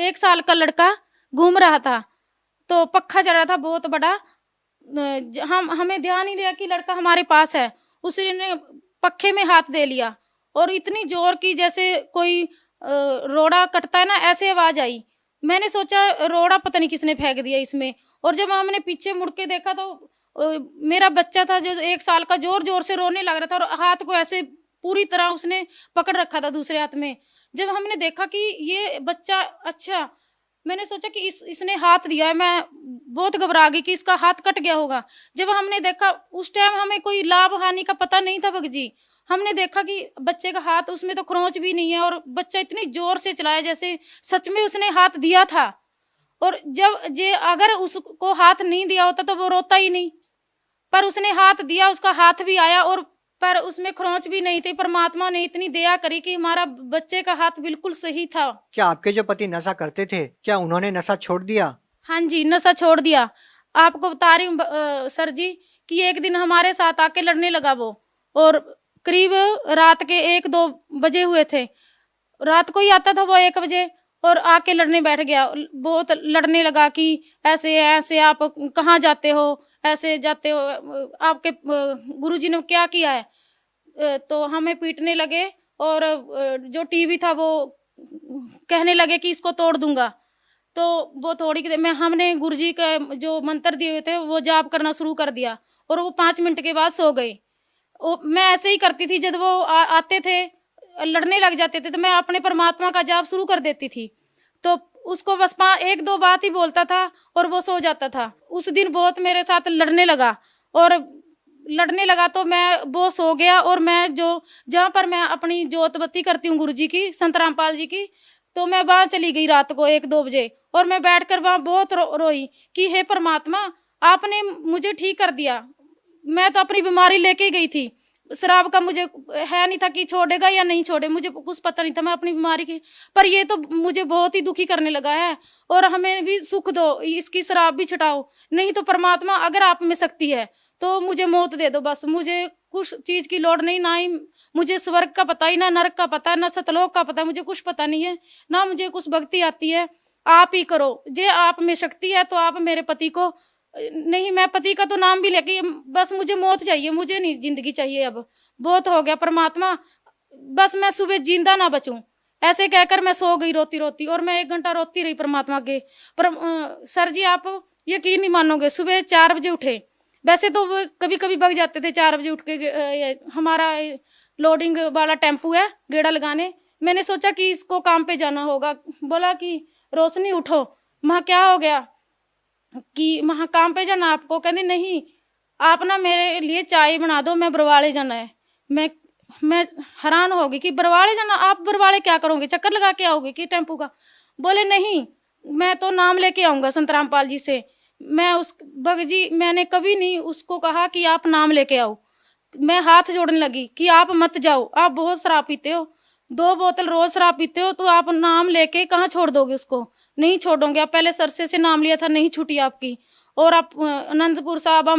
1 साल का लड़का घूम रहा था। तो पक्का चल रहा था बहुत बड़ा। हमें ध्यान ही दिया कि लड़का हमारे पास है। उसने पक्खे में हाथ दे लिया और इतनी जोर की जैसे कोई रोड़ा कटता है ना, ऐसे आवाज आई। मैंने सोचा रोड़ा पता नहीं किसने फेंक दिया इसमें। और जब हमने पीछे मुड़ के देखा तो मेरा बच्चा था जो 1 साल का, जोर जोर से रोने लग रहा था और हाथ को ऐसे पूरी तरह उसने पकड़ रखा था दूसरे हाथ में। जब हमने देखा कि ये बच्चा, अच्छा, मैंने सोचा कि इसने हाथ दिया है। मैं बहुत घबरा गई कि इसका हाथ कट गया होगा। जब हमने देखा, उस टाइम हमें कोई लाभ हानि का पता नहीं था भगजी। हमने देखा कि बच्चे का हाथ, उसमें तो खरोंच भी नहीं है, और बच्चा इतनी जोर से चलाया जैसे सच में उसने हाथ दिया था। और अगर उसको हाथ नहीं दिया होता तो वो रोता ही नहीं, पर उसने हाथ दिया, उसका हाथ भी आया और पर उसमें खरोंच भी नहीं थी। परमात्मा ने इतनी दया करी कि हमारा बच्चे का हाथ बिल्कुल सही था। क्या आपके जो पति नशा करते थे, क्या उन्होंने नशा छोड़ दिया? हाँ जी, नशा छोड़ दिया। आपको बता रही हूँ सर जी कि एक दिन हमारे साथ आके लड़ने लगा वो, और करीब रात के 1-2 बजे हुए थे। रात को ही आता था वो 1 बजे, और आके लड़ने बैठ गया। बहुत लड़ने लगा कि ऐसे आप कहाँ जाते हो, ऐसे जाते हो, आपके गुरुजी ने क्या किया है। तो हमें पीटने लगे और जो टीवी था वो कहने लगे कि इसको तोड़ दूंगा। तो वो थोड़ी में हमने गुरुजी का जो मंत्र दिए हुए थे वो जाप करना शुरू कर दिया, और वो 5 मिनट के बाद सो गए। मैं ऐसे ही करती थी, जब वो आते थे लड़ने लग जाते थे तो मैं अपने परमात्मा का जाप शुरू कर देती थी। तो उसको बस 1-2 बात ही बोलता था और वो सो जाता था। उस दिन बहुत मेरे साथ लड़ने लगा, और लड़ने लगा तो वो सो गया। और मैं जहाँ पर मैं अपनी जोत बत्ती करती हूँ गुरुजी की, संत रामपाल जी की, तो मैं वहाँ चली गई रात को 1-2 बजे, और मैं बैठकर वहाँ बहुत रोई कि हे परमात्मा, आपने मुझे ठीक कर दिया। मैं तो अपनी बीमारी लेके गई थी। शराब का मुझे है नहीं था कि छोड़ेगा या नहीं छोड़े, मुझे कुछ पता नहीं था मैं अपनी बीमारी की, पर ये तो मुझे बहुत ही दुखी करने लगा है। और हमें भी सुख दो, इसकी शराब भी छुटाओ, नहीं तो परमात्मा अगर आप में शक्ति है तो मुझे मौत दे दो बस, मुझे कुछ चीज की लोड़ नहीं, ना ही मुझे स्वर्ग का पता ही, ना नरक का पता, ना सतलोक का पता, मुझे कुछ पता नहीं है, ना मुझे कुछ भक्ति आती है। आप ही करो, जे आप में शक्ति है तो आप मेरे पति को, नहीं मैं पति का तो नाम भी लेके, बस मुझे मौत चाहिए, मुझे नहीं जिंदगी चाहिए, अब बहुत हो गया परमात्मा, बस मैं सुबह जिंदा ना बचूं। ऐसे कहकर मैं सो गई रोती रोती, और मैं 1 घंटा रोती रही परमात्मा के। पर सर जी आप यकीन नहीं मानोगे, सुबह 4 बजे उठे, वैसे तो कभी कभी बग जाते थे 4 बजे उठ के, हमारा लोडिंग वाला टेम्पू है गेड़ा लगाने, मैंने सोचा कि इसको काम पे जाना होगा, बोला कि रोशनी उठो, वहाँ क्या हो गया कि वहाँ काम पे जाना आपको, कहते नहीं आप ना मेरे लिए चाय बना दो, मैं बरवाले जाना है। मैं हैरान हो गई कि बरवाले जाना, आप बरवाले क्या करोगे, चक्कर लगा के आओगे कि टेम्पू का? बोले नहीं मैं तो नाम लेके आऊंगा संत रामपाल जी से। मैं उस भगजी मैंने कभी नहीं उसको कहा कि आप नाम लेके आओ, मैं हाथ जोड़ने लगी कि आप मत जाओ, आप बहुत शराब पीते हो, 2 बोतल रोज शराब पीते हो, तो आप नाम लेके कहाँ छोड़ दोगे उसको? नहीं छोड़ोगे आप, पहले सरसे से नाम लिया था, नहीं छूटी आपकी, और आप अनंतपुर साहब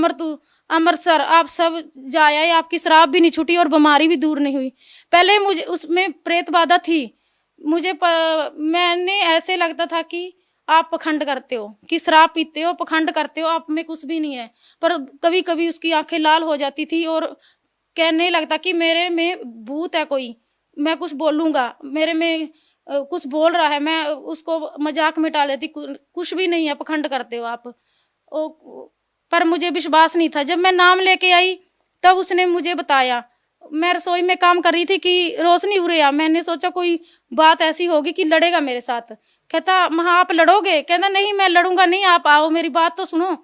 अमृतसर आप सब जाया, आपकी शराब भी नहीं छूटी और बीमारी भी दूर नहीं हुई। पहले मुझे उसमें प्रेत बाधा थी, मैंने ऐसे लगता था कि आप पखंड करते हो, कि शराब पीते हो, पखंड करते हो, आप में कुछ भी नहीं है। पर कभी कभी उसकी आंखें लाल हो जाती थी और कहने लगता कि मेरे में भूत है कोई, मैं कुछ बोलूंगा, मेरे में कुछ बोल रहा है, मैं उसको मजाक में टाल लेती, कुछ भी नहीं है, पखंड करते हो आप। पर मुझे विश्वास नहीं था। जब मैं नाम लेके आई तब उसने मुझे बताया, मैं रसोई में काम कर रही थी कि रोशनी उरे आ, मैंने सोचा कोई बात ऐसी होगी कि लड़ेगा मेरे साथ। कहता वहाँ आप लड़ोगे? कहता नहीं मैं लड़ूंगा नहीं, आप आओ मेरी बात तो सुनो।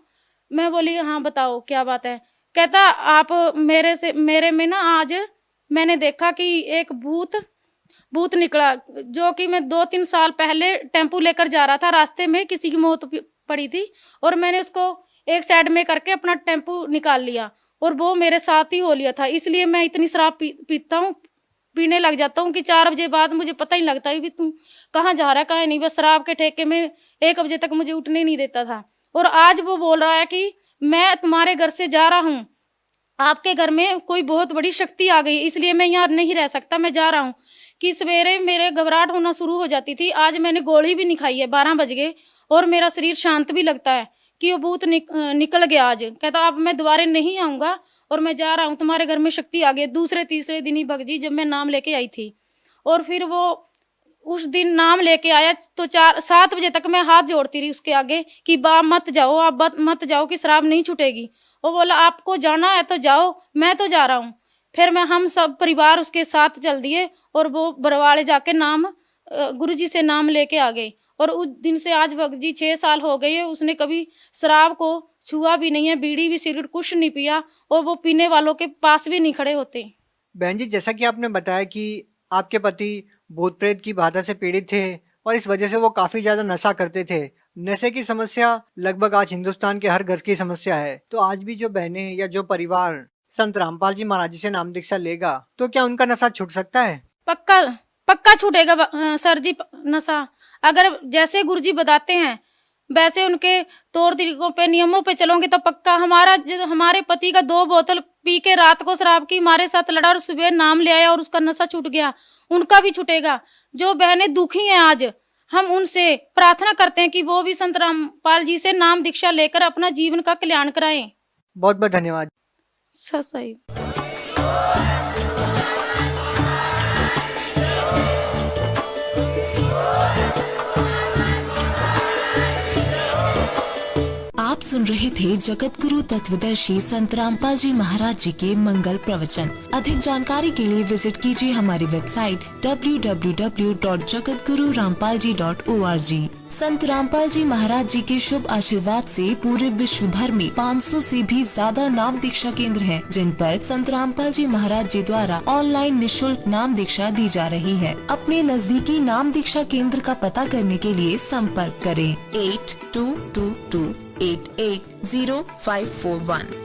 मैं बोली हाँ बताओ क्या बात है। कहता आप मेरे में ना आज मैंने देखा कि एक भूत निकला, जो कि मैं 2-3 साल पहले टेम्पू लेकर जा रहा था, रास्ते में किसी की मौत पड़ी थी और मैंने उसको एक साइड में करके अपना टेम्पू निकाल लिया और वो मेरे साथ ही हो लिया था। इसलिए मैं इतनी शराब पीता हूँ, पीने लग जाता हूँ कि 4 बजे बाद मुझे पता ही लगता है भी तू कहाँ जा रहा है कहाँ नहीं। बस शराब के ठेके में 1 बजे तक मुझे उठने नहीं देता था। और आज वो बोल रहा है कि मैं तुम्हारे घर से जा रहा हूँ, आपके घर में कोई बहुत बड़ी शक्ति आ गई, इसलिए मैं यहाँ नहीं रह सकता, मैं जा रहा हूँ। कि सवेरे मेरे घबराहट होना शुरू हो जाती थी। आज मैंने गोली भी नहीं खाई है, 12 बज गए और मेरा शरीर शांत भी लगता है कि वो भूत निकल गया आज। कहता अब मैं दोबारा नहीं आऊँगा और मैं जा रहा हूँ, तुम्हारे घर में शक्ति आ गई। दूसरे तीसरे दिन ही भगजी जब मैं नाम लेके आई थी और फिर वो उस दिन नाम लेके आया तो 7 बजे तक मैं हाथ जोड़ती रही उसके आगे कि बाप मत जाओ, आप मत जाओ कि शराब नहीं छूटेगी। वो बोला आपको जाना है तो जाओ, मैं तो जा रहा हूँ। फिर हम सब परिवार उसके साथ चल दिए और वो बरवाले जाके गुरुजी से नाम लेके आ गए। और उस दिन से आज भगजी 6 साल हो गए हैं, उसने कभी शराब को छुआ भी नहीं है, बीड़ी भी सिगरेट कुछ नहीं पिया और वो पीने वालों के पास भी नहीं खड़े होते। बहन जी, जैसा कि आपने बताया कि आपके पति भूत प्रेत की बाधा से पीड़ित थे और इस वजह से वो काफी ज्यादा नशा करते थे। नशे की समस्या लगभग आज हिंदुस्तान के हर घर की समस्या है। तो आज भी जो बहनें या जो परिवार संत रामपाल जी महाराज जी से नाम दीक्षा लेगा तो क्या उनका नशा छूट सकता है? पक्का छूटेगा सर जी नशा। अगर जैसे गुरुजी बताते हैं वैसे उनके तौर तरीकों पे नियमों पे चलोगे तो पक्का। हमारे पति का 2 बोतल पी के रात को शराब की हमारे साथ लड़ा और सुबह नाम ले आया और उसका नशा छूट गया, उनका भी छूटेगा। जो बहनें दुखी हैं आज हम उनसे प्रार्थना करते हैं कि वो भी संत रामपाल जी से नाम दीक्षा लेकर अपना जीवन का कल्याण कराएं। बहुत बहुत धन्यवाद। सही। आप सुन रहे थे जगत गुरु तत्वदर्शी संत रामपाल जी महाराज जी के मंगल प्रवचन। अधिक जानकारी के लिए विजिट कीजिए हमारी वेबसाइट www.jagatgururampalji.org। संत रामपाल जी महाराज जी के शुभ आशीर्वाद से पूरे विश्व भर में 500 से भी ज्यादा नाम दीक्षा केंद्र हैं, जिन पर संत रामपाल जी महाराज जी द्वारा ऑनलाइन निशुल्क नाम दीक्षा दी जा रही है। अपने नजदीकी नाम दीक्षा केंद्र का पता करने के लिए संपर्क करें 8222880541।